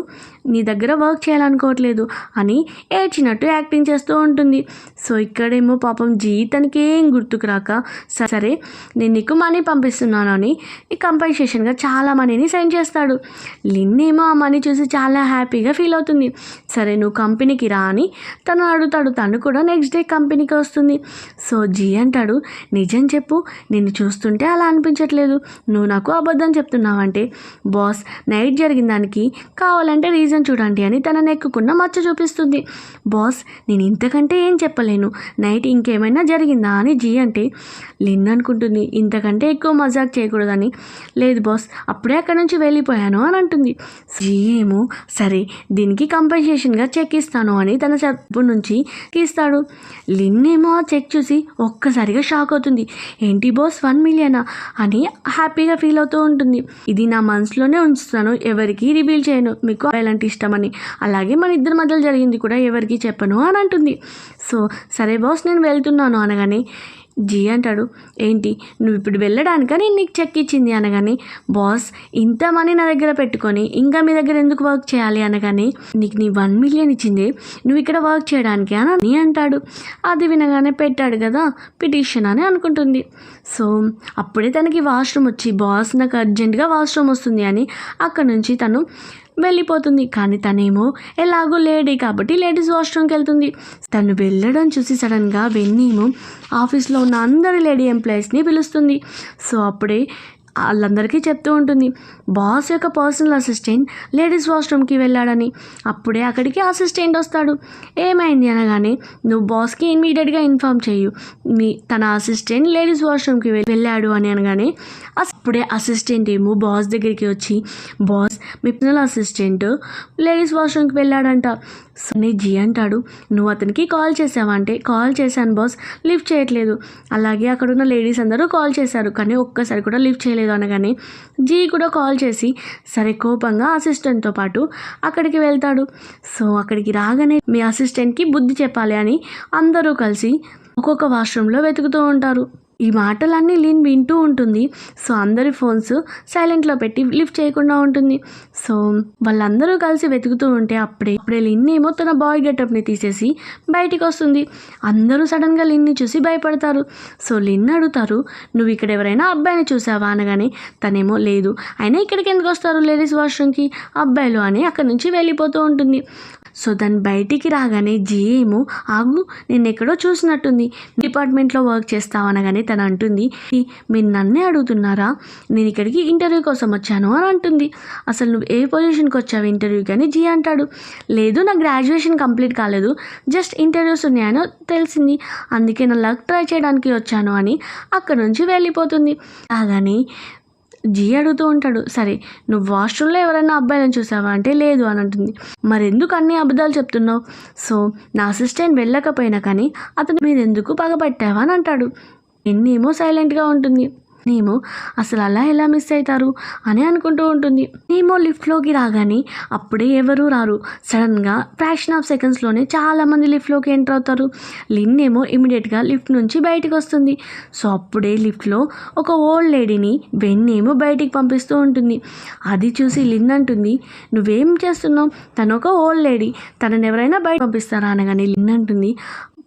నీ దగ్గర వర్క్ చేయాలనుకోవట్లేదు అని ఏడ్చినట్టు యాక్టింగ్ చేస్తూ ఉంటుంది. సో ఇక్కడేమో పాపం జీతానికి ఏం గుర్తుకు రాక, సరే నేను నీకు మనీ పంపిస్తున్నాను అని ఈ కంపెన్సేషన్గా చాలా మనీని సెండ్ చేస్తాడు. లిన్ ఏమో ఆ మనీ చూసి చాలా హ్యాపీగా ఫీల్ అవుతుంది. సరే నువ్వు కంపెనీకి రా అని తను అడుగుతాడు. తను కూడా నెక్స్ట్ డే కంపెనీకి వస్తుంది. సో జీ అంటాడు, నిజం చెప్పు, నిన్ను చూస్తుంటే అలా అనిపించట్లేదు, నువ్వు నాకు అబద్ధం చెప్తున్నావంటే, బాస్ నైట్ జరిగిన దానికి కావాలంటే రీజన్ చూడండి అని తన నెక్కుకున్న మచ్చ చూపిస్తుంది. బాస్ నేను ఇంతకంటే ఏం చెప్పలేను, నైట్ ఇంకేమైనా జరిగిందా అని జీ అంటే లిన్ అనుకుంటుంది, ఇంతకంటే ఎక్కువ మజాక్ చేయకూడదని, లేదు బాస్ అప్పుడే అక్కడి నుంచి వెళ్ళిపోయాను అని అంటుంది. జీ ఏమో సరే దీనికి కంపెన్సేషన్గా చెక్ ఇస్తాను అని తన చెప్పు నుంచి ఇస్తాడు. లిన్ ఏమో ఆ చెక్ చూసి ఒక్కసారిగా షాక్ అవుతుంది. ఏంటి బాస్ 1 మిలియనా అని హ్యాపీగా ఫీల్ అవుతూ ఉంటుంది. ఇది నా మనసులోనే ఉంచుతాను, ఎవరికి రివీల్ చేయను, మీకు ఎలాంటి ఇష్టమని, అలాగే మన ఇద్దరి మధ్యలో జరిగింది కూడా ఎవరికి చెప్పను అని అంటుంది. సో సరే బాస్ నేను వెళ్తున్నాను అనగానే జీ అంటాడు, ఏంటి నువ్వు ఇప్పుడు వెళ్ళడానిక నేను నీకు చెక్ ఇచ్చింది అనగానే, బాస్ ఇంత మనీ నా దగ్గర పెట్టుకొని ఇంకా మీ దగ్గర ఎందుకు వర్క్ చేయాలి అనగానే, నీకు నీ 1 మిలియన్ ఇచ్చింది నువ్వు ఇక్కడ వర్క్ చేయడానికి అని అంటాడు. అది వినగానే పెట్టాడు కదా పిటిషన్ అని అనుకుంటుంది. సో అప్పుడే తనకి వాష్రూమ్ వచ్చి, బాస్ నాకు అర్జెంటుగా వాష్రూమ్ వస్తుంది అని అక్కడ నుంచి తను వెళ్ళిపోతుంది. కానీ తనేమో ఎలాగో లేడీ కాబట్టి లేడీస్ వాష్రూమ్కి వెళ్తుంది. తను వెళ్ళడం చూసి సడన్గా వెన్నీమో ఆఫీస్లో ఉన్న అందరి లేడీ ఎంప్లాయీస్ని పిలుస్తుంది. సో అప్పుడే వాళ్ళందరికీ చెప్తూ ఉంటుంది, బాస్ యొక్క పర్సనల్ అసిస్టెంట్ లేడీస్ వాష్రూమ్కి వెళ్ళాడని. అప్పుడే అక్కడికి అసిస్టెంట్ వస్తాడు. ఏమైంది అనగానే, నువ్వు బాస్కి ఇమ్మీడియట్గా ఇన్ఫామ్ చేయు, తన అసిస్టెంట్ లేడీస్ వాష్రూమ్కి వెళ్ళాడు అని అనగానే అప్పుడే అసిస్టెంట్ ఏమో బాస్ దగ్గరికి వచ్చి, బాస్ మీ పర్సనల్ అసిస్టెంట్ లేడీస్ వాష్రూమ్కి వెళ్ళాడంట. సో జీ అంటాడు, నువ్వు అతనికి కాల్ చేసావంటే, కాల్ చేశాను బాస్ లిఫ్ట్ చేయట్లేదు, అలాగే అక్కడున్న లేడీస్ అందరూ కాల్ చేశారు కానీ ఒక్కసారి కూడా లిఫ్ట్ చేయలేదు అనగానే జీ కూడా కాల్ చేసి సరే కోపంగా అసిస్టెంట్తో పాటు అక్కడికి వెళ్తాడు. సో అక్కడికి రాగానే మీ అసిస్టెంట్కి బుద్ధి చెప్పాలి అని అందరూ కలిసి ఒక్కొక్క వాష్రూమ్లో వెతుకుతూ ఉంటారు. ఈ మాటలన్నీ లిన్ వింటూ ఉంటుంది. సో అందరి ఫోన్స్ సైలెంట్లో పెట్టి లిఫ్ట్ చేయకుండా ఉంటుంది. సో వాళ్ళందరూ కలిసి వెతుకుతూ ఉంటే అప్పుడే లిన్ ఏమో తన బాయ్ గెటప్ని తీసేసి బయటికి వస్తుంది. అందరూ సడన్గా లిన్ని చూసి భయపడతారు. సో లిన్ అడుగుతారు, నువ్వు ఇక్కడ ఎవరైనా అబ్బాయిని చూసావా అనగానే తనేమో లేదు, అయినా ఇక్కడికి ఎందుకు వస్తారు లేడీస్ వాష్రూమ్కి అబ్బాయిలు అని అక్కడి నుంచి వెళ్ళిపోతూ ఉంటుంది. సో దాన్ని బయటికి రాగానే జీ ఏమో ఆగు, నేను ఎక్కడో చూసినట్టుంది, డిపార్ట్మెంట్లో వర్క్ చేస్తావు అనగానే తను అంటుంది, మీరు నన్నే అడుగుతున్నారా, నేను ఇక్కడికి ఇంటర్వ్యూ కోసం వచ్చాను అని అంటుంది. అసలు నువ్వు ఏ పొజిషన్కి వచ్చావు ఇంటర్వ్యూకి అని జీ అంటాడు. లేదు, నా గ్రాడ్యుయేషన్ కంప్లీట్ కాలేదు, జస్ట్ ఇంటర్వ్యూస్ ఉన్నాయని తెలిసింది, అందుకే నా లక్ ట్రై చేయడానికి వచ్చాను అని అక్కడ నుంచి వెళ్ళిపోతుంది. అలాగని జీ అడుగుతూ ఉంటాడు, సరే నువ్వు వాష్రూమ్లో ఎవరైనా అబ్బాయిలను చూసావా అంటే లేదు అని అంటుంది. మరెందుకు అన్ని అబద్ధాలు చెప్తున్నావు? సో నా అసిస్టెంట్ వెళ్ళకపోయినా కానీ అతను మీరు ఎందుకు పగబట్టావా అని అంటాడు. ఎన్నేమో సైలెంట్గా ఉంటుంది. నేమో అసలు అలా ఎలా మిస్ అవుతారు అని అనుకుంటూ ఉంటుంది. నేమో లిఫ్ట్లోకి రాగానే అప్పుడే ఎవరూ రారు. సడన్గా ఫ్రాక్షన్ ఆఫ్ సెకండ్స్లోనే చాలామంది లిఫ్ట్లోకి ఎంటర్ అవుతారు. లిన్ ఏమో ఇమీడియట్గా లిఫ్ట్ నుంచి బయటకు వస్తుంది. సో అప్పుడే లిఫ్ట్లో ఒక ఓల్డ్ లేడీని వెన్ ఏమో బయటికి పంపిస్తూ ఉంటుంది. అది చూసి లిన్ అంటుంది, నువ్వేం చేస్తున్నావు, తను ఒక ఓల్డ్ లేడీ, తనని ఎవరైనా బయట పంపిస్తారా అనగానే లిన్ అంటుంది,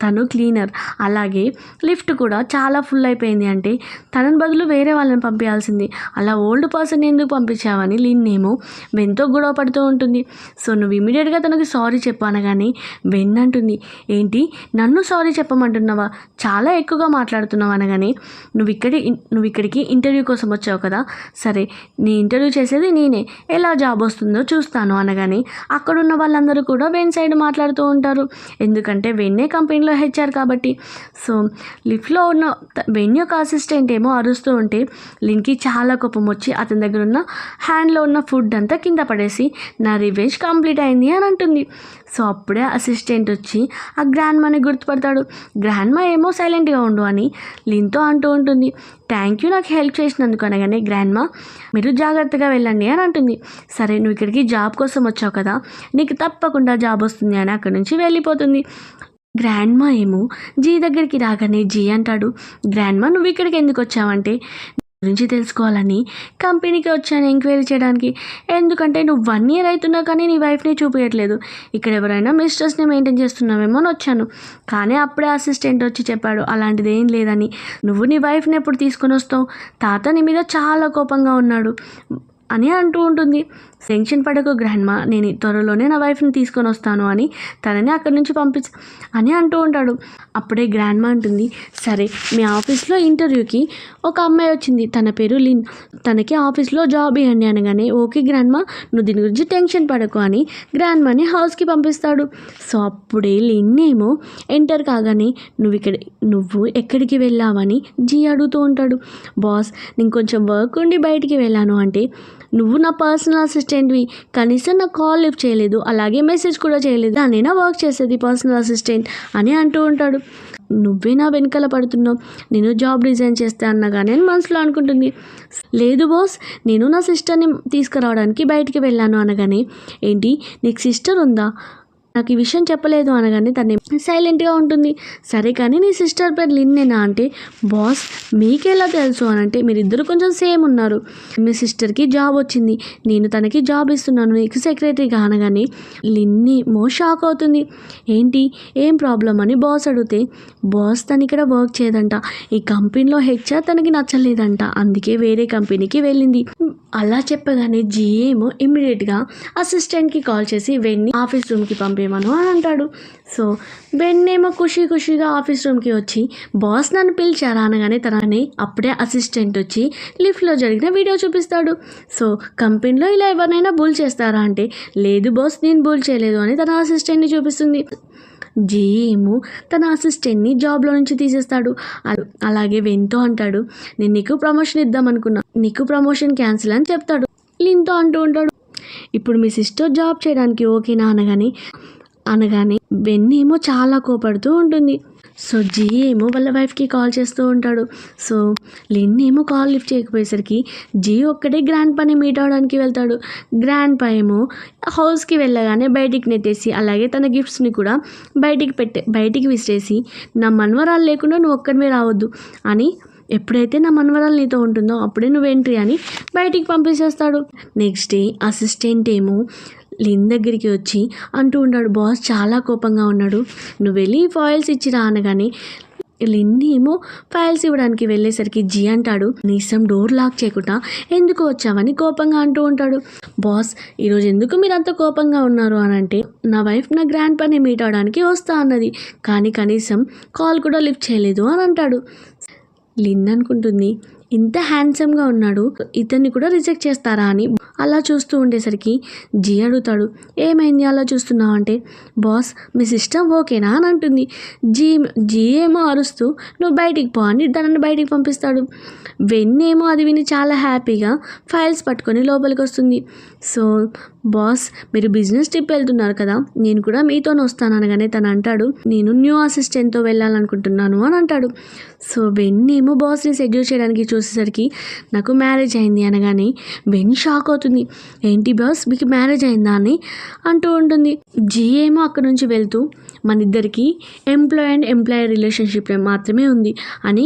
తను క్లీనర్, అలాగే లిఫ్ట్ కూడా చాలా ఫుల్ అయిపోయింది అంటే తనని బదులు వేరే వాళ్ళని పంపించాల్సింది, అలా ఓల్డ్ పర్సన్ ఎందుకు పంపించావని లిన్ ఏమో వెన్తో గొడవ పడుతూ ఉంటుంది. సో నువ్వు ఇమీడియట్గా తనకి సారీ చెప్పు అనగానే వెన్ అంటుంది, ఏంటి నన్ను సారీ చెప్పమంటున్నావా, చాలా ఎక్కువగా మాట్లాడుతున్నావు అనగానే నువ్వు ఇక్కడికి ఇంటర్వ్యూ కోసం వచ్చావు కదా, సరే నీ ఇంటర్వ్యూ చేసేది నేనే, ఎలా జాబ్ వస్తుందో చూస్తాను అనగానే అక్కడున్న వాళ్ళందరూ కూడా వెన్ సైడ్ మాట్లాడుతూ ఉంటారు. ఎందుకంటే వెన్నే కంపెనీ హెచ్ఆర్ కాబట్టి. సో లిఫ్ట్లో ఉన్న వెన్ యొక్క అసిస్టెంట్ ఏమో అరుస్తూ ఉంటే లిన్కి చాలా కోపం వచ్చి అతని దగ్గర ఉన్న హ్యాండ్లో ఉన్న ఫుడ్ అంతా కింద పడేసి నా రివెంజ్ కంప్లీట్ అయింది అని అంటుంది. సో అప్పుడే అసిస్టెంట్ వచ్చి ఆ గ్రాండ్ మాని గుర్తుపడతాడు. గ్రాండ్ మా ఏమో సైలెంట్గా ఉండు అని లిన్తో అంటూ ఉంటుంది. థ్యాంక్ యూ నాకు హెల్ప్ చేసినందుకు అనగానే గ్రాండ్ మా మీరు జాగ్రత్తగా వెళ్ళండి అని అంటుంది. సరే నువ్వు ఇక్కడికి జాబ్ కోసం వచ్చావు కదా, నీకు తప్పకుండా జాబ్ వస్తుంది అని అక్కడి నుంచి వెళ్ళిపోతుంది. గ్రాండ్ మా ఏమో జీ దగ్గరికి రాగానే జీ అంటాడు, గ్రాండ్ మా నువ్వు ఇక్కడికి ఎందుకు వచ్చావంటే గురించి తెలుసుకోవాలని కంపెనీకి వచ్చాను ఎంక్వైరీ చేయడానికి, ఎందుకంటే నువ్వు 1 year అవుతున్నా కానీ నీ వైఫ్ని చూపించట్లేదు, ఇక్కడ ఎవరైనా మిస్టర్స్ని మెయింటైన్ చేస్తున్నావేమో అని వచ్చాను, కానీ అప్పుడే అసిస్టెంట్ వచ్చి చెప్పాడు అలాంటిది ఏం లేదని, నువ్వు నీ వైఫ్ని ఎప్పుడు తీసుకొని వస్తావు, తాత నీ మీద చాలా కోపంగా ఉన్నాడు అని అంటూ ఉంటుంది. టెన్షన్ పడకు గ్రాండ్ మా, నేను త్వరలోనే నా వైఫ్ని తీసుకొని వస్తాను అని తనని అక్కడి నుంచి అని అంటూ ఉంటాడు. అప్పుడే గ్రాండ్ మా అంటుంది, సరే మీ ఆఫీస్లో ఇంటర్వ్యూకి ఒక అమ్మాయి వచ్చింది, తన పేరు లిన్, తనకి ఆఫీస్లో జాబ్ ఇవ్వండి అనగానే ఓకే గ్రాండ్ మా నువ్వు దీని గురించి టెన్షన్ పడకు అని గ్రాండ్ మాని హౌస్కి పంపిస్తాడు. సో అప్పుడే లిన్ ఏమో ఎంటర్ కాగానే నువ్వు ఎక్కడికి వెళ్ళావని జీ అడుగుతూ ఉంటాడు. బాస్ నేను కొంచెం వర్క్ ఉండి బయటికి వెళ్ళాను అంటే నువ్వు నా పర్సనల్ అసిస్టెంట్వి, కనీసం నా కాల్ లిఫ్ట్ చేయలేదు, అలాగే మెసేజ్ కూడా చేయలేదు, దానైనా వర్క్ చేసేది పర్సనల్ అసిస్టెంట్ అని అంటూ ఉంటాడు. నువ్వే నా వెనకాల పడుతున్నావు, నేను జాబ్ రిజైన్ చేస్తే అన్నగానే అని మనసులో అనుకుంటుంది. లేదు బాస్, నేను నా సిస్టర్ని తీసుకురావడానికి బయటికి వెళ్ళాను అనగానే ఏంటి నీకు సిస్టర్ ఉందా, నాకు ఈ విషయం చెప్పలేదు అనగానే తను సైలెంట్గా ఉంటుంది. సరే కానీ నీ సిస్టర్ పేరు లిన్నేనా అంటే బాస్ మీకెలా తెలుసు అని అంటే మీరిద్దరు కొంచెం సేమ్ ఉన్నారు, మీ సిస్టర్కి జాబ్ వచ్చింది, నేను తనకి జాబ్ ఇస్తున్నాను నీకు సెక్రటరీగా అనగానే లిన్ని షాక్ అవుతుంది. ఏంటి ఏం ప్రాబ్లం అని బాస్ అడిగితే బాస్ తను ఇక్కడ వర్క్ చేయదంట, ఈ కంపెనీలో హెచ్ఆర్ తనకి నచ్చలేదంట, అందుకే వేరే కంపెనీకి వెళ్ళింది. అలా చెప్పగానే జీ ఏమో ఇమ్మీడియట్గా అసిస్టెంట్కి కాల్ చేసి వెన్ని ఆఫీస్ రూమ్కి పంపేమను అని అంటాడు. సో వెన్నేమో ఖుషీగా ఆఫీస్ రూమ్కి వచ్చి బాస్ నన్ను పిలిచారా అనగానే తనని అప్పుడే అసిస్టెంట్ వచ్చి లిఫ్ట్లో జరిగిన వీడియో చూపిస్తాడు. సో కంపెనీలో ఇలా ఎవరినైనా బూల్ చేస్తారా అంటే లేదు బాస్ నేను బూల్ చేయలేదు అని తన అసిస్టెంట్ని చూపిస్తుంది. జీ ఏమో తన అసిస్టెంట్ని జాబ్లో నుంచి తీసేస్తాడు. అలాగే వెన్తో అంటాడు నేను నీకు ప్రమోషన్ ఇద్దాం అనుకున్నా, నీకు ప్రమోషన్ క్యాన్సిల్ అని చెప్తాడు. లిన్తో అంటూ ఉంటాడు ఇప్పుడు మీ సిస్టర్ జాబ్ చేయడానికి ఓకేనా అనగానే వెన్నేమో చాలా కోపడుతూ ఉంటుంది. సో జీ ఏమో వాళ్ళ వైఫ్కి కాల్ చేస్తూ ఉంటాడు. సో లిన్ ఏమో కాల్ లిఫ్ట్ చేయకపోయేసరికి జీ ఒక్కడే గ్రాండ్ పాని మీట్ అవడానికి వెళ్తాడు. గ్రాండ్ పా ఏమో హౌస్కి వెళ్ళగానే బయటికి నెట్టేసి అలాగే తన గిఫ్ట్స్ని కూడా బయటికి విసిరేసి నా మనవరాలు లేకుండా నువ్వు ఒక్కడివే రావద్దు అని ఎప్పుడైతే నా మనవరాలు నీతో ఉంటుందో అప్పుడే నువ్వు ఎంట్రీ అని బయటికి పంపించేస్తాడు. నెక్స్ట్ డే అసిస్టెంట్ ఏమో లిన్ దగ్గరికి వచ్చి అంటూ ఉంటాడు, బాస్ చాలా కోపంగా ఉన్నాడు, నువ్వు వెళ్ళి ఫాయిల్స్ ఇచ్చిరా అనగానే లిన్ ఏమో ఫైల్స్ ఇవ్వడానికి వెళ్ళేసరికి జీ అంటాడు, నీసం డోర్ లాక్ చేయకుండా ఎందుకు వచ్చావని కోపంగా అంటూ ఉంటాడు. బాస్ ఈరోజు ఎందుకు మీరు అంత కోపంగా ఉన్నారు అని అంటే, నా వైఫ్ నా గ్రాండ్ పని మీట్ అవడానికి వస్తా అన్నది, కానీ కనీసం కాల్ కూడా లిఫ్ట్ చేయలేదు అని అంటాడు. లిన్ అనుకుంటుంది, ఇంత హ్యాండ్సమ్గా ఉన్నాడు, ఇతన్ని కూడా రిజెక్ట్ చేస్తారా అని. అలా చూస్తూ ఉండేసరికి జీ అడుగుతాడు, ఏమైంది అలా చూస్తున్నావు అంటే, బాస్ మీ సిస్టమ్ ఓకేనా అని అంటుంది. జీ ఏమో అరుస్తూ నువ్వు బయటికి పో అని తనని బయటికి పంపిస్తాడు. వెన్నేమో అది విని చాలా హ్యాపీగా ఫైల్స్ పట్టుకొని లోపలికి వస్తుంది. సో బాస్ మీరు బిజినెస్ ట్రిప్ వెళ్తున్నారు కదా, నేను కూడా మీతోనే వస్తాను అనగానే తను అంటాడు, నేను న్యూ అసిస్టెంట్తో వెళ్ళాలనుకుంటున్నాను అని అంటాడు. సో వెన్నేమో బాస్ని సెడ్యూల్ చేయడానికి చూసేసరికి నాకు మ్యారేజ్ అయింది అనగానే వెన్ షాక్ అవుతుంది. ఏంటి బాస్ మీకు మ్యారేజ్ అయిందా అని అంటూ ఉంటుంది. జీ ఏమో అక్కడ నుంచి వెళ్తూ మన ఇద్దరికి ఎంప్లాయ్ అండ్ ఎంప్లాయర్ రిలేషన్షిప్ మాత్రమే ఉంది అని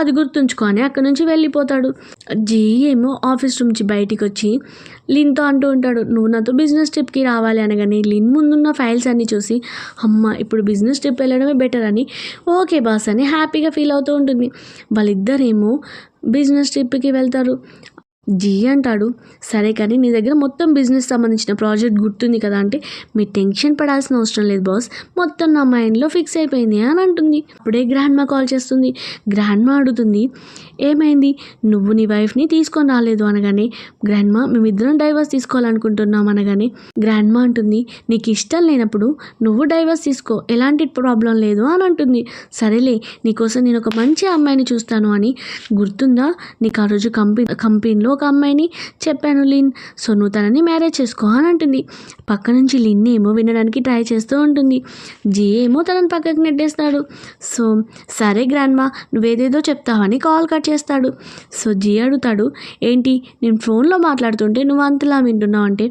అది గుర్తుంచుకొని అక్కడ నుంచి వెళ్ళిపోతాడు. జీ ఏమో ఆఫీస్ నుంచి బయటికి వచ్చి లిన్తో అంటూ ఉంటాడు, నువ్వు నాతో బిజినెస్ ట్రిప్కి రావాలి అనగానే లిన్ ముందున్న ఫైల్స్ అన్నీ చూసి అమ్మ ఇప్పుడు బిజినెస్ ట్రిప్ వెళ్ళడమే బెటర్ అని ఓకే బాస్ అని హ్యాపీగా ఫీల్ అవుతూ ఉంటుంది. వాళ్ళిద్దరేమో బిజినెస్ ట్రిప్కి వెళ్తారు. జీ అంటాడు, సరే కానీ నీ దగ్గర మొత్తం బిజినెస్ సంబంధించిన ప్రాజెక్ట్ గుర్తుంది కదా అంటే, మీరు టెన్షన్ పడాల్సిన అవసరం లేదు బాస్, మొత్తం నా మైండ్లో ఫిక్స్ అయిపోయింది అని అంటుంది. అప్పుడే గ్రాండ్ మా కాల్ చేస్తుంది. గ్రాండ్ మా అడుగుతుంది, ఏమైంది నువ్వు నీ వైఫ్ని తీసుకొని రాలేదు అనగానే, గ్రాండ్ మా మేమిద్దరం డైవర్స్ తీసుకోవాలనుకుంటున్నాం అనగానే గ్రాండ్ మా అంటుంది, నీకు ఇష్టం లేనప్పుడు నువ్వు డైవర్స్ తీసుకో, ఎలాంటి ప్రాబ్లం లేదు అని అంటుంది. సరేలే నీకోసం నేను ఒక మంచి అమ్మాయిని చూస్తాను అని గుర్తుందా, నీకు ఆ రోజు కంపెనీలో ఒక అమ్మాయిని చెప్పాను లిన్, సో నువ్వు తనని మ్యారేజ్ చేసుకో అని అంటుంది. పక్క నుంచి లిన్ ఏమో వినడానికి ట్రై చేస్తూ ఉంటుంది. జీ ఏమో తనని పక్కకి నెట్టేస్తాడు. సో సరే గ్రాండ్మా నువ్వేదేదో చెప్తావని కాల్ కట్ చేస్తాడు. సో జీ అడుగుతాడు, ఏంటి నేను ఫోన్లో మాట్లాడుతుంటే నువ్వు అంతలా వింటున్నావు అంటే,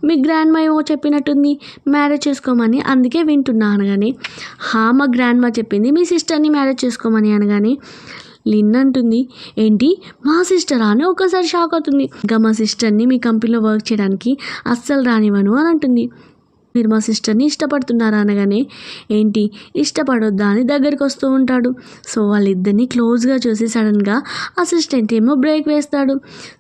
మీ గ్రాండ్మా ఏమో చెప్పినట్టుంది మ్యారేజ్ చేసుకోమని, అందుకే వింటున్నా అనగానే, మా గ్రాండ్మా చెప్పింది మీ సిస్టర్ని మ్యారేజ్ చేసుకోమని అనగానే లిన్ అంటుంది, ఏంటి మా సిస్టరా అని ఒక్కసారి షాక్ అవుతుంది. ఇంకా మా సిస్టర్ని మీ కంపెనీలో వర్క్ చేయడానికి అస్సలు రానివ్వను అని అంటుంది. మీరు మా సిస్టర్ని ఇష్టపడుతున్నారా అనగానే, ఏంటి ఇష్టపడొద్దా అని దగ్గరికి వస్తూ ఉంటాడు. సో వాళ్ళిద్దరిని క్లోజ్గా చూసి సడన్గా అసిస్టెంట్ ఏమో బ్రేక్ వేస్తాడు.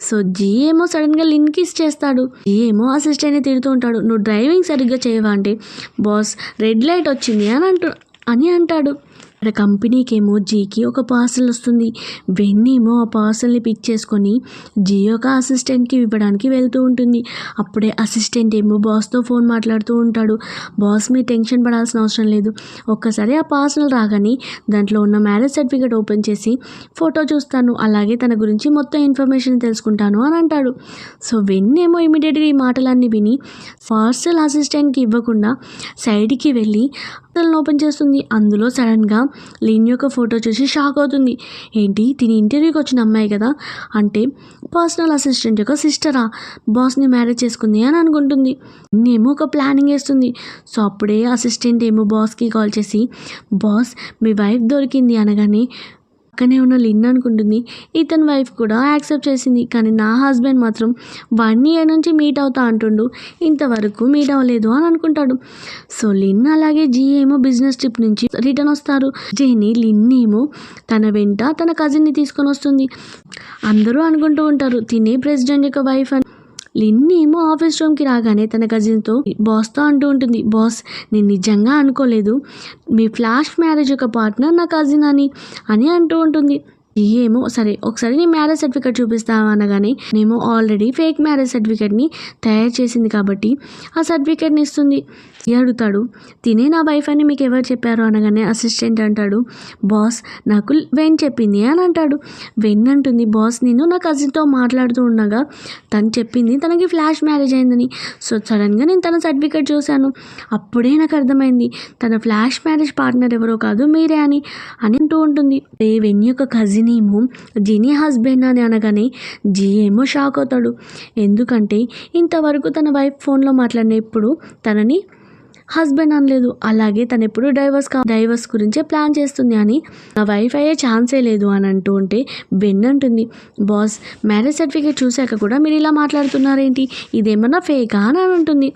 సో జీ ఏమో సడన్గా లిన్ కిస్ చేస్తాడు. జీ ఏమో అసిస్టెంట్ని తిడుతూ ఉంటాడు, నువ్వు డ్రైవింగ్ సరిగ్గా చేయవా అంటే, బాస్ రెడ్ లైట్ వచ్చింది అని అంటాడు. అక్కడ కంపెనీకి ఏమో జీకి ఒక పార్సల్ వస్తుంది. వెన్నేమో ఆ పార్సల్ని పిక్ చేసుకొని జీ యొక్క అసిస్టెంట్కి ఇవ్వడానికి వెళ్తూ ఉంటుంది. అప్పుడే అసిస్టెంట్ ఏమో బాస్తో ఫోన్ మాట్లాడుతూ ఉంటాడు. బాస్ మీరు టెన్షన్ పడాల్సిన అవసరం లేదు, ఒక్కసారి ఆ పార్సల్ రాగానే దాంట్లో ఉన్న మ్యారేజ్ సర్టిఫికేట్ ఓపెన్ చేసి ఫోటో చూస్తాను, అలాగే తన గురించి మొత్తం ఇన్ఫర్మేషన్ తెలుసుకుంటాను అని అంటాడు. సో వెన్నేమో ఇమీడియట్గా ఈ మాటలన్నీ విని పార్సల్ అసిస్టెంట్కి ఇవ్వకుండా సైడ్కి వెళ్ళి పార్సల్ని ఓపెన్ చేస్తుంది. అందులో సడన్గా లిన్ యొక్క ఫోటో చూసి షాక్ అవుతుంది. ఏంటి తిని ఇంటర్వ్యూకి వచ్చిన అమ్మాయి కదా అంటే, పర్సనల్ అసిస్టెంట్ యొక్క సిస్టరా బాస్ని మ్యారేజ్ చేసుకుంది అని అనుకుంటుంది. ఏమో ఒక ప్లానింగ్ వేస్తుంది. సో అప్పుడే అసిస్టెంట్ ఏమో బాస్కి కాల్ చేసి, బాస్ మీ వైఫ్ దొరికింది అనగానే పక్కనే ఉన్న లిన్ అనుకుంటుంది, ఇతని వైఫ్ కూడా యాక్సెప్ట్ చేసింది, కానీ నా హస్బెండ్ మాత్రం 1 year నుంచి మీట్ అవుతా అంటుండు, ఇంతవరకు మీట్ అవ్వలేదు అని అనుకుంటాడు. సో లిన్ అలాగే జీ ఏమో బిజినెస్ ట్రిప్ నుంచి రిటర్న్ వస్తారు. జేని లిన్ ఏమో తన వెంట తన కజిన్ని తీసుకొని వస్తుంది. అందరూ అనుకుంటూ ఉంటారు తినే ప్రెసిడెంట్ యొక్క వైఫ్ అని. లిన్ ఏమో ఆఫీస్ రూమ్కి రాగానే తన కజిన్తో బాస్తో అంటూ ఉంటుంది, బాస్ నేను నిజంగా అనుకోలేదు మీ ఫ్లాష్ మ్యారేజ్ యొక్క పార్ట్నర్ నా కజిన్ అని అంటూ ఉంటుంది. ఏమో సరే ఒకసారి నీ మ్యారేజ్ సర్టిఫికేట్ చూపిస్తావా అనగానే, నేమో ఆల్రెడీ ఫేక్ మ్యారేజ్ సర్టిఫికేట్ని తయారు చేసింది కాబట్టి ఆ సర్టిఫికేట్ని ఇస్తుంది. అడుగుతాడు, తినే నా వైఫ్ అని మీకు ఎవరు చెప్పారు అనగానే అసిస్టెంట్ అంటాడు, బాస్ నాకు వెన్ చెప్పింది అని అంటాడు. వెన్ అంటుంది, బాస్ నేను నా కజిన్తో మాట్లాడుతూ ఉండగా తను చెప్పింది తనకి ఫ్లాష్ మ్యారేజ్ అయిందని. సో సడన్గా నేను తన సర్టిఫికేట్ చూశాను, అప్పుడే నాకు అర్థమైంది తన ఫ్లాష్ మ్యారేజ్ పార్ట్నర్ ఎవరో కాదు మీరే అని అంటూ ఉంటుంది. వెన్ యొక్క కజిన్ ఏమో జీనీ హస్బెండ్ అని అనగానే జీ ఏమో షాక్ అవుతాడు. ఎందుకంటే ఇంతవరకు తన వైఫ్ ఫోన్లో మాట్లాడినప్పుడు తనని హస్బెండ్ అనలేదు. అలాగే తను ఎప్పుడు డైవర్స్ గురించే ప్లాన్ చేస్తుంది అని నా వైఫ్ అయ్యే ఛాన్సే లేదు అని అంటూ ఉంటే బెన్ అంటుంది, బాస్ మ్యారేజ్ సర్టిఫికేట్ చూశాక కూడా మీరు ఇలా మాట్లాడుతున్నారేంటి, ఇదేమన్నా ఫేకా అని అంటుంది.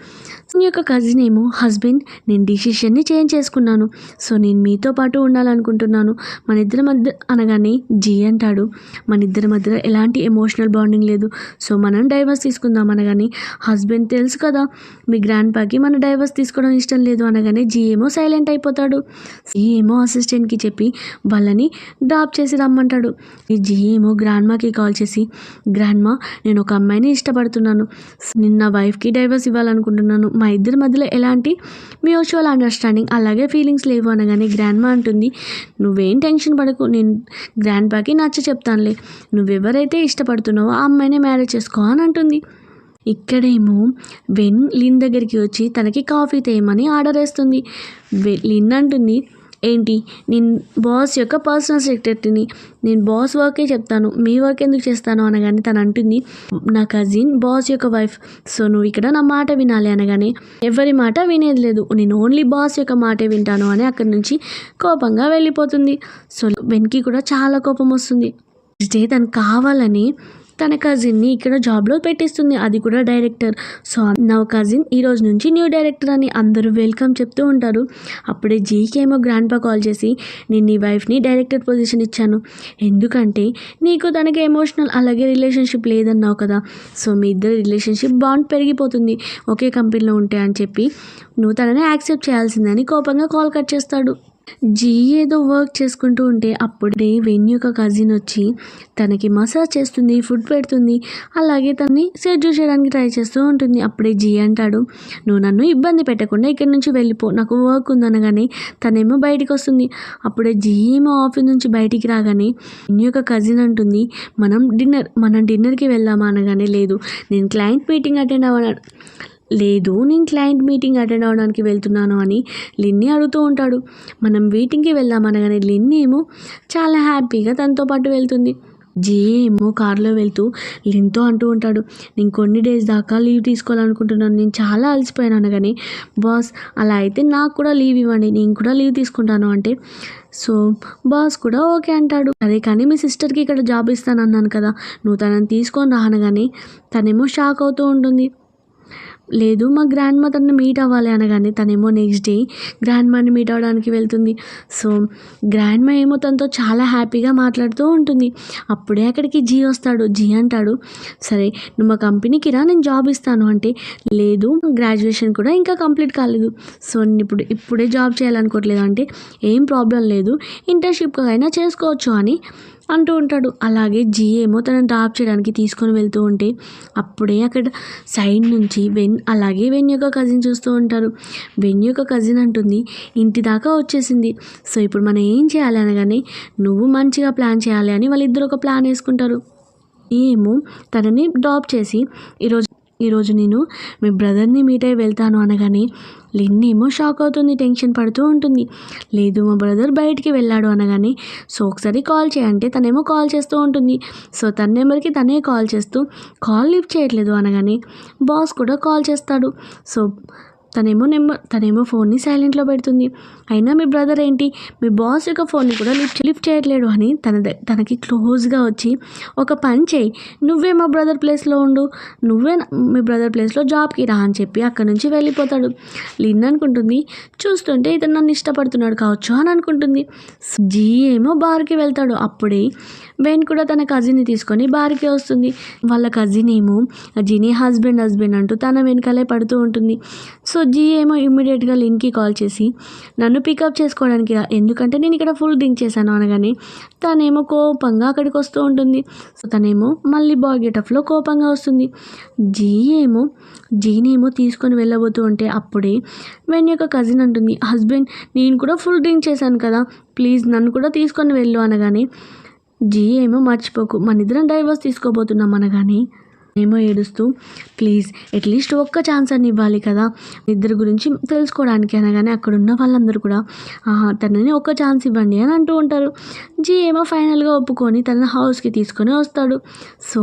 నీ యొక్క కజిన్ ఏమో, హస్బెండ్ నేను డిసిషన్ని చేంజ్ చేసుకున్నాను, సో నేను మీతో పాటు ఉండాలనుకుంటున్నాను, మన ఇద్దరి మధ్య అనగానే జీ అంటాడు, మన ఇద్దరి మధ్యలో ఎలాంటి ఎమోషనల్ బాండింగ్ లేదు, సో మనం డైవర్స్ తీసుకుందాం అనగానే హస్బెండ్ తెలుసు కదా మీ గ్రాండ్ పాకి మన డైవర్స్ తీసుకోవడం ఇష్టం లేదు అనగానే జీ ఏమో సైలెంట్ అయిపోతాడు. జీ ఏమో అసిస్టెంట్కి చెప్పి వాళ్ళని డ్రాప్ చేసి రమ్మంటాడు. ఈ జీ ఏమో గ్రాండ్ మాకి కాల్ చేసి, గ్రాండ్ మా నేను ఒక అమ్మాయిని ఇష్టపడుతున్నాను, నిన్న వైఫ్కి డైవర్స్ ఇవ్వాలనుకుంటున్నాను, మా ఇద్దరి మధ్యలో ఎలాంటి మ్యూచువల్ అండర్స్టాండింగ్ అలాగే ఫీలింగ్స్ లేవు అనగానే గ్రాండ్ మా అంటుంది, నువ్వేం టెన్షన్ పడకు, నేను గ్రాండ్ పాకి నచ్చ చెప్తానులే, నువ్వెవరైతే ఇష్టపడుతున్నావో ఆ అమ్మాయినే మ్యారేజ్ చేసుకో అని అంటుంది. ఇక్కడేమో వెన్ లిన్ దగ్గరికి వచ్చి తనకి కాఫీ తేయమని ఆర్డర్ వేస్తుంది. లిన్ అంటుంది, ఏంటి నేను బాస్ యొక్క పర్సనల్ సెక్రటరీని, నేను బాస్ వర్కే చెప్తాను, మీ వర్క్ ఎందుకు చేస్తాను అనగానే తను అంటుంది, నా కజిన్ బాస్ యొక్క వైఫ్, సో నువ్వు ఇక్కడ నా మాట వినాలి అనగానే ఎవరి మాట వినేది లేదు, నేను ఓన్లీ బాస్ యొక్క మాటే వింటాను అని అక్కడి నుంచి కోపంగా వెళ్ళిపోతుంది. సో వెన్కి కూడా చాలా కోపం వస్తుంది. నెక్స్ట్ డే తను కావాలని తన కజిన్ని ఇక్కడ జాబ్లో పెట్టిస్తుంది, అది కూడా డైరెక్టర్. సో నా కజిన్ ఈరోజు నుంచి న్యూ డైరెక్టర్ అని అందరూ వెల్కమ్ చెప్తూ ఉంటారు. అప్పుడే జీకి ఏమో గ్రాండ్ పా కాల్ చేసి, నేను నీ వైఫ్ని డైరెక్టర్ పొజిషన్ ఇచ్చాను, ఎందుకంటే నీకు తనకి ఎమోషనల్ అలాగే రిలేషన్షిప్ లేదన్నావు కదా, సో మీ ఇద్దరు రిలేషన్షిప్ బాండ్ పెరిగిపోతుంది ఒకే కంపెనీలో ఉంటే అని చెప్పి నువ్వు తనని యాక్సెప్ట్ చేయాల్సిందని కోపంగా కాల్ కట్ చేస్తాడు. జీ ఏదో వర్క్ చేసుకుంటూ ఉంటే అప్పుడే వెన్ యొక్క కజిన్ వచ్చి తనకి మసాజ్ చేస్తుంది, ఫుడ్ పెడుతుంది, అలాగే తనని సెడ్యూల్ చేయడానికి ట్రై చేస్తూ ఉంటుంది. అప్పుడే జీ అంటాడు, నువ్వు నన్ను ఇబ్బంది పెట్టకుండా ఇక్కడి నుంచి వెళ్ళిపో, నాకు వర్క్ ఉందనగానే తనేమో బయటికి వస్తుంది. అప్పుడే జీ ఏమో ఆఫీస్ నుంచి బయటికి రాగానే వెన్ యొక్క కజిన్ అంటుంది, మనం డిన్నర్కి వెళ్దామా అనగానే నేను క్లయింట్ మీటింగ్ అటెండ్ అవ్వడానికి వెళ్తున్నాను అని లిన్ని అడుగుతూ ఉంటాడు. మనం మీటింగ్కి వెళ్దామనగానే లిన్ని ఏమో చాలా హ్యాపీగా తనతో పాటు వెళ్తుంది. జీ ఏమో కార్లో వెళ్తూ లిన్తో అంటూ ఉంటాడు, నేను కొన్ని డేస్ దాకా లీవ్ తీసుకోవాలనుకుంటున్నాను, నేను చాలా అలసిపోయాను అనగానే, బాస్ అలా అయితే నాకు కూడా లీవ్ ఇవ్వండి, నేను కూడా లీవ్ తీసుకుంటాను అంటే, సో బాస్ కూడా ఓకే అంటాడు. అదే కానీ మీ సిస్టర్కి ఇక్కడ జాబ్ ఇస్తాను అన్నాను కదా, నువ్వు తనని తీసుకొని రా అనగానే తనేమో షాక్ అవుతూ ఉంటుంది. లేదు మా గ్రాండ్ మదర్ని మీట్ అవ్వాలి అనగానే తనేమో నెక్స్ట్ డే గ్రాండ్ మాని మీట్ అవ్వడానికి వెళ్తుంది. సో గ్రాండ్ మా ఏమో తనతో చాలా హ్యాపీగా మాట్లాడుతూ ఉంటుంది. అప్పుడే అక్కడికి జీ వస్తాడు. జీ అంటాడు, సరే నువ్వు మా కంపెనీకి రా, నేను జాబ్ ఇస్తాను అంటే, లేదు గ్రాడ్యుయేషన్ కూడా ఇంకా కంప్లీట్ కాలేదు, సో నేను ఇప్పుడే జాబ్ చేయాలనుకోవట్లేదు అంటే, ఏం ప్రాబ్లం లేదు, ఇంటర్న్షిప్ అయినా చేసుకోవచ్చు అని అంటూ ఉంటాడు. అలాగే జీ ఏమో తనని డ్రాప్ చేయడానికి తీసుకొని వెళ్తూ ఉంటే అప్పుడే అక్కడ సైడ్ నుంచి వెన్ యొక్క కజిన్ చూస్తూ ఉంటారు. వెన్ యొక్క కజిన్ అంటుంది, ఇంటి దాకా వచ్చేసింది, సో ఇప్పుడు మనం ఏం చేయాలి అనగానే, నువ్వు మంచిగా ప్లాన్ చేయాలి అని వాళ్ళిద్దరు ఒక ప్లాన్ వేసుకుంటారు. ఏమో తనని డ్రాప్ చేసి ఈరోజు నేను మీ బ్రదర్ని మీట్ అయ్యి వెళ్తాను అనగానే లిన్ ఏమో షాక్ అవుతుంది, టెన్షన్ పడుతూ ఉంటుంది. లేదు మా బ్రదర్ బయటికి వెళ్ళాడు అనగానే, సో ఒకసారి కాల్ చేయంటే తనేమో కాల్ చేస్తూ ఉంటుంది. సో తన నెంబర్కి తనే కాల్ చేస్తూ కాల్ లిఫ్ట్ చేయట్లేదు అనగానే బాస్ కూడా కాల్ చేస్తాడు. సో తనేమో ఫోన్ని సైలెంట్లో పెడుతుంది. అయినా మీ బ్రదర్ ఏంటి మీ బాస్ యొక్క ఫోన్ని కూడా లిఫ్ట్ చేయట్లేడు అని తనకి క్లోజ్గా వచ్చి, ఒక పని చేయి, నువ్వే మా బ్రదర్ ప్లేస్లో ఉండు, నువ్వే మీ బ్రదర్ ప్లేస్లో జాబ్కి రా అని చెప్పి అక్కడి నుంచి వెళ్ళిపోతాడు. లిన్ అనుకుంటుంది, చూస్తుంటే ఇతను నన్ను ఇష్టపడుతున్నాడు కావచ్చు అని అనుకుంటుంది. జీ ఏమో బార్కి వెళ్తాడు. అప్పుడే వెన్ కూడా తన కజిన్ని తీసుకొని బార్కి వస్తుంది. వాళ్ళ కజిన్ ఏమో జీని హస్బెండ్ అంటూ తన వెనకాలే పడుతూ ఉంటుంది. సో జీ ఏమో ఇమ్మీడియట్గా లిన్కి కాల్ చేసి, నన్ను పికప్ చేసుకోవడానికి రా, ఎందుకంటే నేను ఇక్కడ ఫుల్ డ్రింక్ చేశాను అనగానే తనేమో కోపంగా అక్కడికి వస్తూ ఉంటుంది. సో తనేమో మళ్ళీ బాయ్ గెటప్లో కోపంగా వస్తుంది. జీనేమో తీసుకొని వెళ్ళబోతూ ఉంటే అప్పుడే వెన్ యొక్క కజిన్ అంటుంది, హస్బెండ్ నేను కూడా ఫుల్ డ్రింక్ చేశాను కదా, ప్లీజ్ నన్ను కూడా తీసుకొని వెళ్ళు అనగానే, జీ ఏమో మర్చిపోకు మన ఇద్దరం డైవర్స్ తీసుకోబోతున్నాం అనగానే ఏమో ఏడుస్తూ ప్లీజ్ అట్లీస్ట్ ఒక్క ఛాన్స్ అని ఇవ్వాలి కదా ఇద్దరి గురించి తెలుసుకోవడానికి అనగానే అక్కడ ఉన్న వాళ్ళందరూ కూడా తనని ఒక్క ఛాన్స్ ఇవ్వండి అని అంటూ ఉంటారు. జీ ఏమో ఫైనల్గా ఒప్పుకొని తన హౌస్కి తీసుకొని వస్తాడు. సో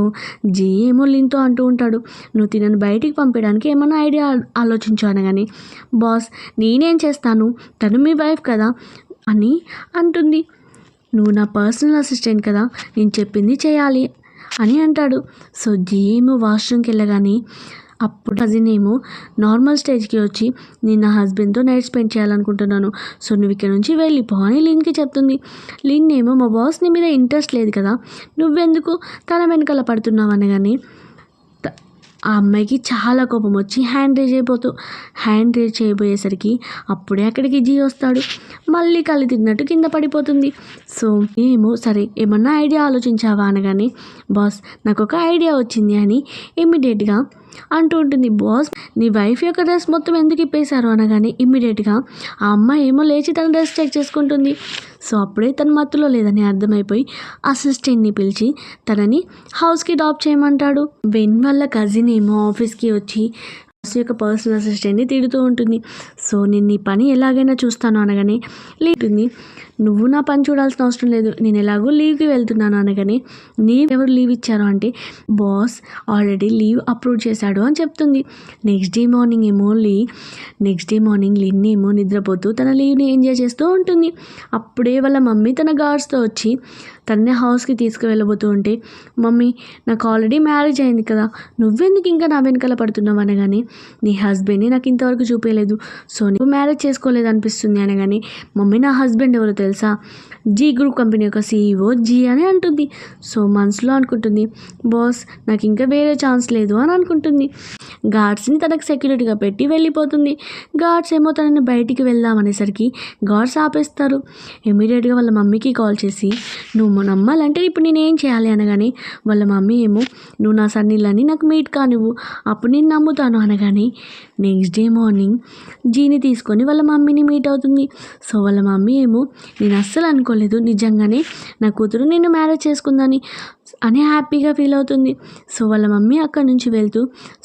జీ ఏమో లిన్తో అంటూ ఉంటాడు, నువ్వు తినని బయటికి పంపించడానికి ఏమన్నా ఐడియా ఆలోచించు అనగానే బాస్ నేనేం చేస్తాను, తను మీ వైఫ్ కదా అని అంటుంది. నువ్వు నా పర్సనల్ అసిస్టెంట్ కదా, నేను చెప్పింది చేయాలి అని అంటాడు. సో జీ ఏమో వాష్రూమ్కి వెళ్ళగానే అప్పుడు కజిన్ ఏమో నార్మల్ స్టేజ్కి వచ్చి నేను నా హస్బెండ్తో నైట్ స్పెండ్ చేయాలనుకుంటున్నాను, సో నువ్వు ఇక్కడ నుంచి వెళ్ళిపో అని లిన్కి చెప్తుంది. లిన్ ఏమో మా బాస్ నీ మీద ఇంట్రెస్ట్ లేదు కదా, నువ్వెందుకు తన వెనకాల పడుతున్నావు అనగానే ఆ అమ్మాయికి చాలా కోపం వచ్చి హ్యాండ్ రేజ్ చేయబోయేసరికి అప్పుడే అక్కడికి జీ వస్తాడు. మళ్ళీ కళ్ళు తిన్నట్టు కింద పడిపోతుంది. సో ఏమో సరే ఏమన్నా ఐడియా ఆలోచించావా అనగానే బాస్ నాకు ఒక ఐడియా వచ్చింది అని ఇమ్మీడియట్గా అంటూ ఉంటుంది. బాస్ నీ వైఫ్ యొక్క డ్రెస్ మొత్తం ఎందుకు ఇప్పేశారు అనగానే ఇమ్మీడియట్గా ఆ అమ్మాయి ఏమో లేచి తన డ్రెస్ చెక్ చేసుకుంటుంది. సో అప్పుడే తన మత్తులో లేదని అర్థమైపోయి అసిస్టెంట్ని పిలిచి తనని హౌస్కి డ్రాప్ చేయమంటాడు. వెన్ వాళ్ళ కజిన్ ఏమో ఆఫీస్కి వచ్చి యొక్క పర్సనల్ అసిస్టెంట్ని తిడుతూ ఉంటుంది. సో నేను నీ పని ఎలాగైనా చూస్తాను అనగానే లేటుంది, నువ్వు నా పని చూడాల్సిన అవసరం లేదు, నేను ఎలాగో లీవ్కి వెళ్తున్నాను అనగానే ఎవరు లీవ్ ఇచ్చారు అంటే బాస్ ఆల్రెడీ లీవ్ అప్రూవ్ చేశాడు అని చెప్తుంది. నెక్స్ట్ డే మార్నింగ్ లిన్ ఏమో నిద్రపోతూ తన లీవ్ని ఎంజాయ్ చేస్తూ ఉంటుంది. అప్పుడే వాళ్ళ మమ్మీ తన గార్డ్స్తో వచ్చి తన్నే హౌస్కి తీసుకువెళ్ళబోతూ ఉంటే మమ్మీ నాకు ఆల్రెడీ మ్యారేజ్ అయింది కదా, నువ్వెందుకు ఇంకా నా వెనకాల పడుతున్నావు అనగానే నీ హస్బెండ్ని నాకు ఇంతవరకు చూపించలేదు, సో నీకు మ్యారేజ్ చేసుకోలేదు అనిపిస్తుంది అనగానే మమ్మీ నా హస్బెండ్ ఎవరో తెలుసా, జీ గ్రూప్ కంపెనీ యొక్క CEO జీ అని అంటుంది. సో మనసులో అనుకుంటుంది బాస్ నాకు ఇంకా వేరే ఛాన్స్ లేదు అని అనుకుంటుంది. గార్డ్స్ని తనకు సెక్యూరిటీగా పెట్టి వెళ్ళిపోతుంది. గార్డ్స్ ఏమో తనని బయటికి వెళ్దామనేసరికి గార్డ్స్ ఆపేస్తారు. ఇమీడియట్గా వాళ్ళ మమ్మీకి కాల్ చేసి నువ్వు నమ్మాలంటే ఇప్పుడు నేనేం చేయాలి అనగానే వాళ్ళ మమ్మీ ఏమో నువ్వు నా సన్నీళ్ళని నాకు మీట్ కానివ్వు అప్పుడు నేను నమ్ముతాను అనగానే నెక్స్ట్ డే మార్నింగ్ జీని తీసుకొని వాళ్ళ మమ్మీని మీట్ అవుతుంది. సో వాళ్ళ మమ్మీ ఏమో నేను అస్సలు అనుకోలేదు నిజంగానే నా కూతురు నిన్ను మ్యారేజ్ చేసుకుందని అని హ్యాపీగా ఫీల్ అవుతుంది. సో వాళ్ళ మమ్మీ అక్కడి నుంచి వెళ్తూ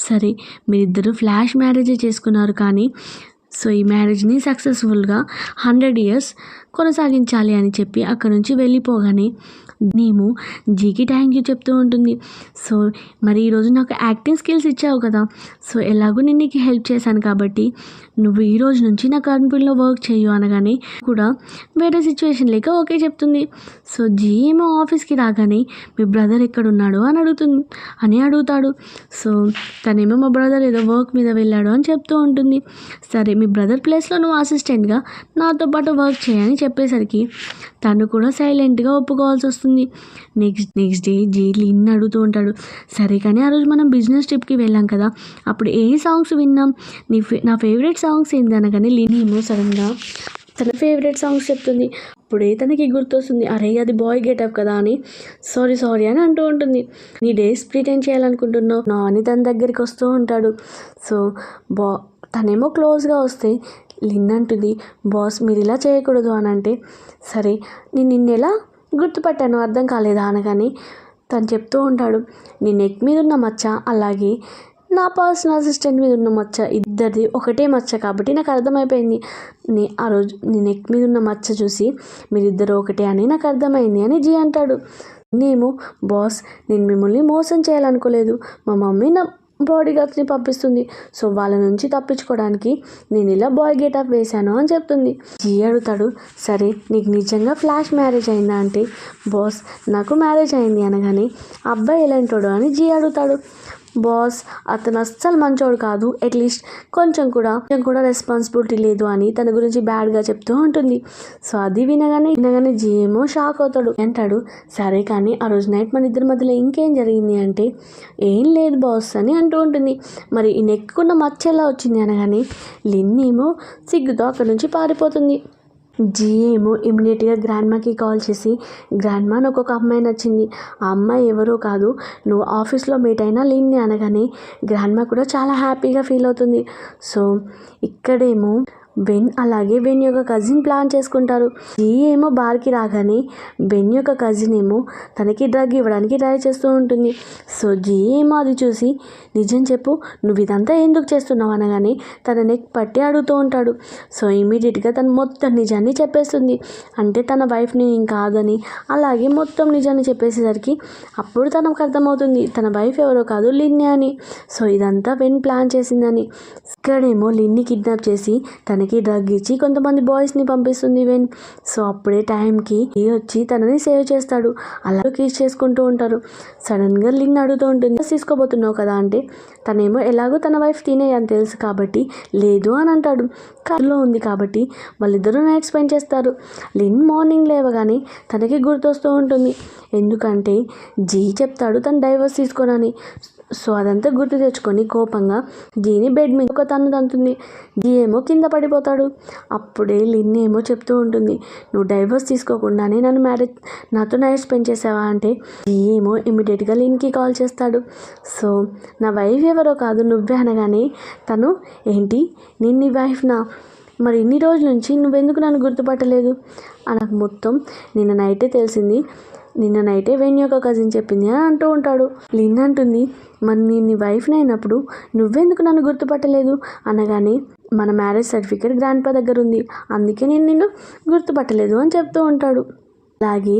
సరే మీరిద్దరూ ఫ్లాష్ మ్యారేజే చేసుకున్నారు కానీ సో ఈ మ్యారేజ్ని సక్సెస్ఫుల్గా 100 years కొనసాగించాలి అని చెప్పి అక్కడ నుంచి వెళ్ళిపోగానే మేము జీకి థ్యాంక్ యూ చెప్తూ ఉంటుంది. సో మరి ఈరోజు నాకు యాక్టింగ్ స్కిల్స్ ఇచ్చావు కదా, సో ఎలాగో నేను నీకు హెల్ప్ చేశాను కాబట్టి నువ్వు ఈ రోజు నుంచి నా కంపెనీలో వర్క్ చేయు అనగానే కూడా వేరే సిచ్యువేషన్ లేక ఓకే చెప్తుంది. సో జీ ఏమో ఆఫీస్కి రాగానే మీ బ్రదర్ ఎక్కడున్నాడు అని అడుగుతాడు. సో తనేమో మా బ్రదర్ ఏదో వర్క్ మీద వెళ్ళాడు అని చెప్తూ ఉంటుంది. సరే మీ బ్రదర్ ప్లేస్లో నువ్వు అసిస్టెంట్గా నాతో పాటు వర్క్ చేయని చెప్పేసరికి తను కూడా సైలెంట్గా ఒప్పుకోవాల్సి వస్తుంది. నెక్స్ట్ డే జీ లిన్ అడుగుతూ ఉంటాడు, సరే కానీ ఆ రోజు మనం బిజినెస్ ట్రిప్కి వెళ్ళాం కదా, అప్పుడు ఏ సాంగ్స్ విన్నాం, నా ఫేవరెట్ సాంగ్స్ ఏంది అనగానే లిన్ ఏమో సడన్గా తన ఫేవరెట్ సాంగ్స్ చెప్తుంది. అప్పుడే తనకి గుర్తొస్తుంది, అరే అది బాయ్ గెటప్ కదా అని సారీ అని అంటూ ఉంటుంది. నీ డేస్ ప్రిటెండ్ చేయాలనుకుంటున్నావు నా అని తన దగ్గరికి వస్తూ ఉంటాడు. సో తనేమో క్లోజ్గా వస్తే లిన్ అంటుంది, బాస్ మీరు ఇలా చేయకూడదు అని అంటే సరే నేను నిన్నెలా గుర్తుపట్టాను అర్థం కాలేదా అనగానే తను చెప్తూ ఉంటాడు, నీ నెక్ మీద ఉన్న మచ్చ అలాగే నా పర్సనల్ అసిస్టెంట్ మీద ఉన్న మచ్చ ఇద్దరిది ఒకటే మచ్చ కాబట్టి నాకు అర్థమైపోయింది, ఆ రోజు నీ నెక్ మీద ఉన్న మచ్చ చూసి మీరిద్దరు ఒకటే అని నాకు అర్థమైంది అని జీ అంటాడు. నేమో బాస్ నేను మిమ్మల్ని మోసం చేయాలనుకోలేదు, మా మమ్మీ నా బాడీ గార్డ్స్ని పంపిస్తుంది, సో వాళ్ళ నుంచి తప్పించుకోవడానికి నేను ఇలా బాయ్ గెటప్ వేశాను అని చెప్తుంది. జీ అడుగుతాడు, సరే నీకు నిజంగా ఫ్లాష్ మ్యారేజ్ అయిందా అంటే బాస్ నాకు మ్యారేజ్ అయింది అనగానే అబ్బాయి ఎలాంటోడు అని జీ అడుగుతాడు. బాస్ అతను అస్సలు మంచోడు కాదు, అట్లీస్ట్ కొంచెం కూడా రెస్పాన్సిబిలిటీ లేదు అని తన గురించి బ్యాడ్గా చెప్తూ ఉంటుంది. సో అది వినగానే జీ ఏమో షాక్ అవుతాడు. అంటాడు, సరే కానీ ఆ రోజు నైట్ మన ఇద్దరి మధ్యలో ఇంకేం జరిగింది అంటే ఏం లేదు బాస్ అని అంటూ ఉంటుంది. మరి ఈ నెక్కున్న మచ్చ ఎలా వచ్చింది అనగానే లిన్ ఏమో సిగ్గుతో అక్కడి నుంచి పారిపోతుంది. జీ ఏమో ఇమ్మీడియట్గా గ్రాండ్మాకి కాల్ చేసి గ్రాండ్మా నాకు ఒక అమ్మాయి నచ్చింది, ఆ అమ్మాయి ఎవరో కాదు నువ్వు ఆఫీస్లో మీట్ అయినా లిన్ని అనగానే గ్రాండ్మా కూడా చాలా హ్యాపీగా ఫీల్ అవుతుంది. సో ఇక్కడేమో బెన్ అలాగే బెన్ యొక్క కజిన్ ప్లాన్ చేసుకుంటారు. జీ ఏమో బార్కి రాగానే బెన్ యొక్క కజిన్ ఏమో తనకి డ్రగ్ ఇవ్వడానికి ట్రై చేస్తూ ఉంటుంది. సో జీ ఏమో అది చూసి నిజం చెప్పు, నువ్వు ఇదంతా ఎందుకు చేస్తున్నావు అనగానే తన నెక్ పట్టి అడుగుతూ ఉంటాడు. సో ఇమీడియట్గా తను మొత్తం నిజాన్ని చెప్పేస్తుంది. అంటే తన వైఫ్ని ఏం కాదని, అలాగే మొత్తం నిజాన్ని చెప్పేసేసరికి అప్పుడు తనకు అర్థమవుతుంది తన వైఫ్ ఎవరో కాదు లిన్నీ అని. సో ఇదంతా బెన్ ప్లాన్ చేసిందని. ఇక్కడేమో లిన్ని కిడ్నాప్ చేసి తనకి డ్రగ్ ఇచ్చి కొంతమంది బాయ్స్ని పంపిస్తుంది వెన్. సో అప్పుడే టైంకి వచ్చి తనని సేవ్ చేస్తాడు. అలా కిస్ చేసుకుంటూ ఉంటారు. సడన్గా లిన్ అడుగుతూ ఉంటుంది తీసుకోబోతున్నావు కదా అంటే తనేమో ఎలాగో తన వైఫ్ తినే అని తెలుసు కాబట్టి లేదు అని అంటాడు. కథలో ఉంది కాబట్టి వాళ్ళిద్దరూ నైట్ స్పెండ్ చేస్తారు. లిన్ మార్నింగ్ లేవగానే తనకి గుర్తొస్తూ ఉంటుంది. ఎందుకంటే జీ చెప్తాడు తను డైవర్స్ తీసుకోనని. సో అదంతా గుర్తు తెచ్చుకొని కోపంగా జీని బెడ్ మీద ఒక తన్ను తంతుంది. జీ ఏమో కింద పడిపోతాడు. అప్పుడే లిన్ ఏమో చెప్తూ ఉంటుంది, నువ్వు డైవర్స్ తీసుకోకుండానే నాతో నైట్ స్పెండ్ చేసావా అంటే జీ ఏమో ఇమీడియట్గా లిన్కి కాల్ చేస్తాడు. సో నా వైఫ్ ఎవరో కాదు నువ్వే అనగానే తను ఏంటి నేను నీ వైఫ్నా, మరి ఇన్ని రోజుల నుంచి నువ్వెందుకు నన్ను గుర్తుపట్టలేదు నాకు మొత్తం నిన్న నైటే తెలిసింది, నిన్న నైటే వెన్ యొక్క కజిన్ చెప్పింది అని అంటూ ఉంటాడు. లిన్ అంటుంది, మరి నేను నీ వైఫ్ని అయినప్పుడు నువ్వెందుకు నన్ను గుర్తుపట్టలేదు అనగానే మన మ్యారేజ్ సర్టిఫికేట్ గ్రాండ్ పా దగ్గర ఉంది, అందుకే నేను నిన్ను గుర్తుపట్టలేదు అని చెప్తూ ఉంటాడు. అలాగే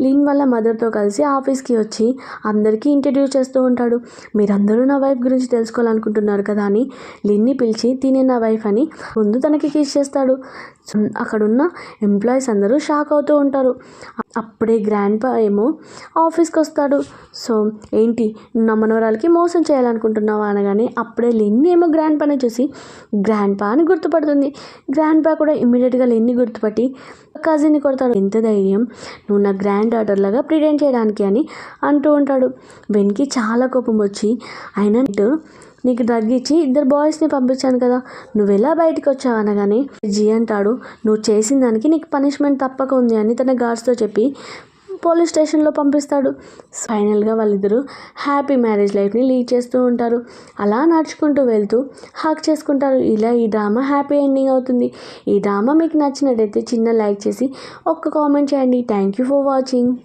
లిన్ వాళ్ళ మదర్తో కలిసి ఆఫీస్కి వచ్చి అందరికీ ఇంట్రడ్యూస్ చేస్తూ ఉంటాడు. మీరందరూ నా వైఫ్ గురించి తెలుసుకోవాలనుకుంటున్నారు కదా అని లిన్ని పిలిచి తినే నా వైఫ్ అని ముందు తనకి కిస్ చేస్తాడు. అక్కడున్న ఎంప్లాయీస్ అందరూ షాక్ అవుతూ ఉంటారు. అప్పుడే గ్రాండ్ పా ఏమో ఆఫీస్కి వస్తాడు. సో ఏంటి నా మనవరాలకి మోసం చేయాలనుకుంటున్నావా అనగానే అప్పుడే లిన్ని ఏమో గ్రాండ్ పాని చూసి గ్రాండ్ పా అని గుర్తుపడుతుంది. గ్రాండ్ పా కూడా ఇమ్మీడియట్గా లిన్ని గుర్తుపట్టి కజిన్ని కొడతాడు. ఎంత ధైర్యం నువ్వు నా గ్రాండ్ డాటర్ లాగా ప్రిటెండ్ చేయడానికి అని అంటూ ఉంటాడు. వెన్కి చాలా కోపం వచ్చి ఆయన నీకు డ్రగ్ ఇచ్చి 2 బాయ్స్ని పంపించాను కదా నువ్వెలా బయటకు వచ్చావు అనగానే జీ అంటాడు, నువ్వు చేసిన దానికి నీకు పనిష్మెంట్ తప్పక ఉంది అని తన గార్డ్స్తో చెప్పి పోలీస్ స్టేషన్లో పంపిస్తాడు. ఫైనల్గా వాళ్ళిద్దరూ హ్యాపీ మ్యారేజ్ లైఫ్ని లీడ్ చేస్తూ ఉంటారు. అలా నడుచుకుంటూ వెళ్తూ హక్ చేసుకుంటారు. ఇలా ఈ డ్రామా హ్యాపీ ఎండింగ్ అవుతుంది. ఈ డ్రామా మీకు నచ్చినట్టయితే చిన్న లైక్ చేసి ఒక్క కామెంట్ చేయండి. Thank you for watching.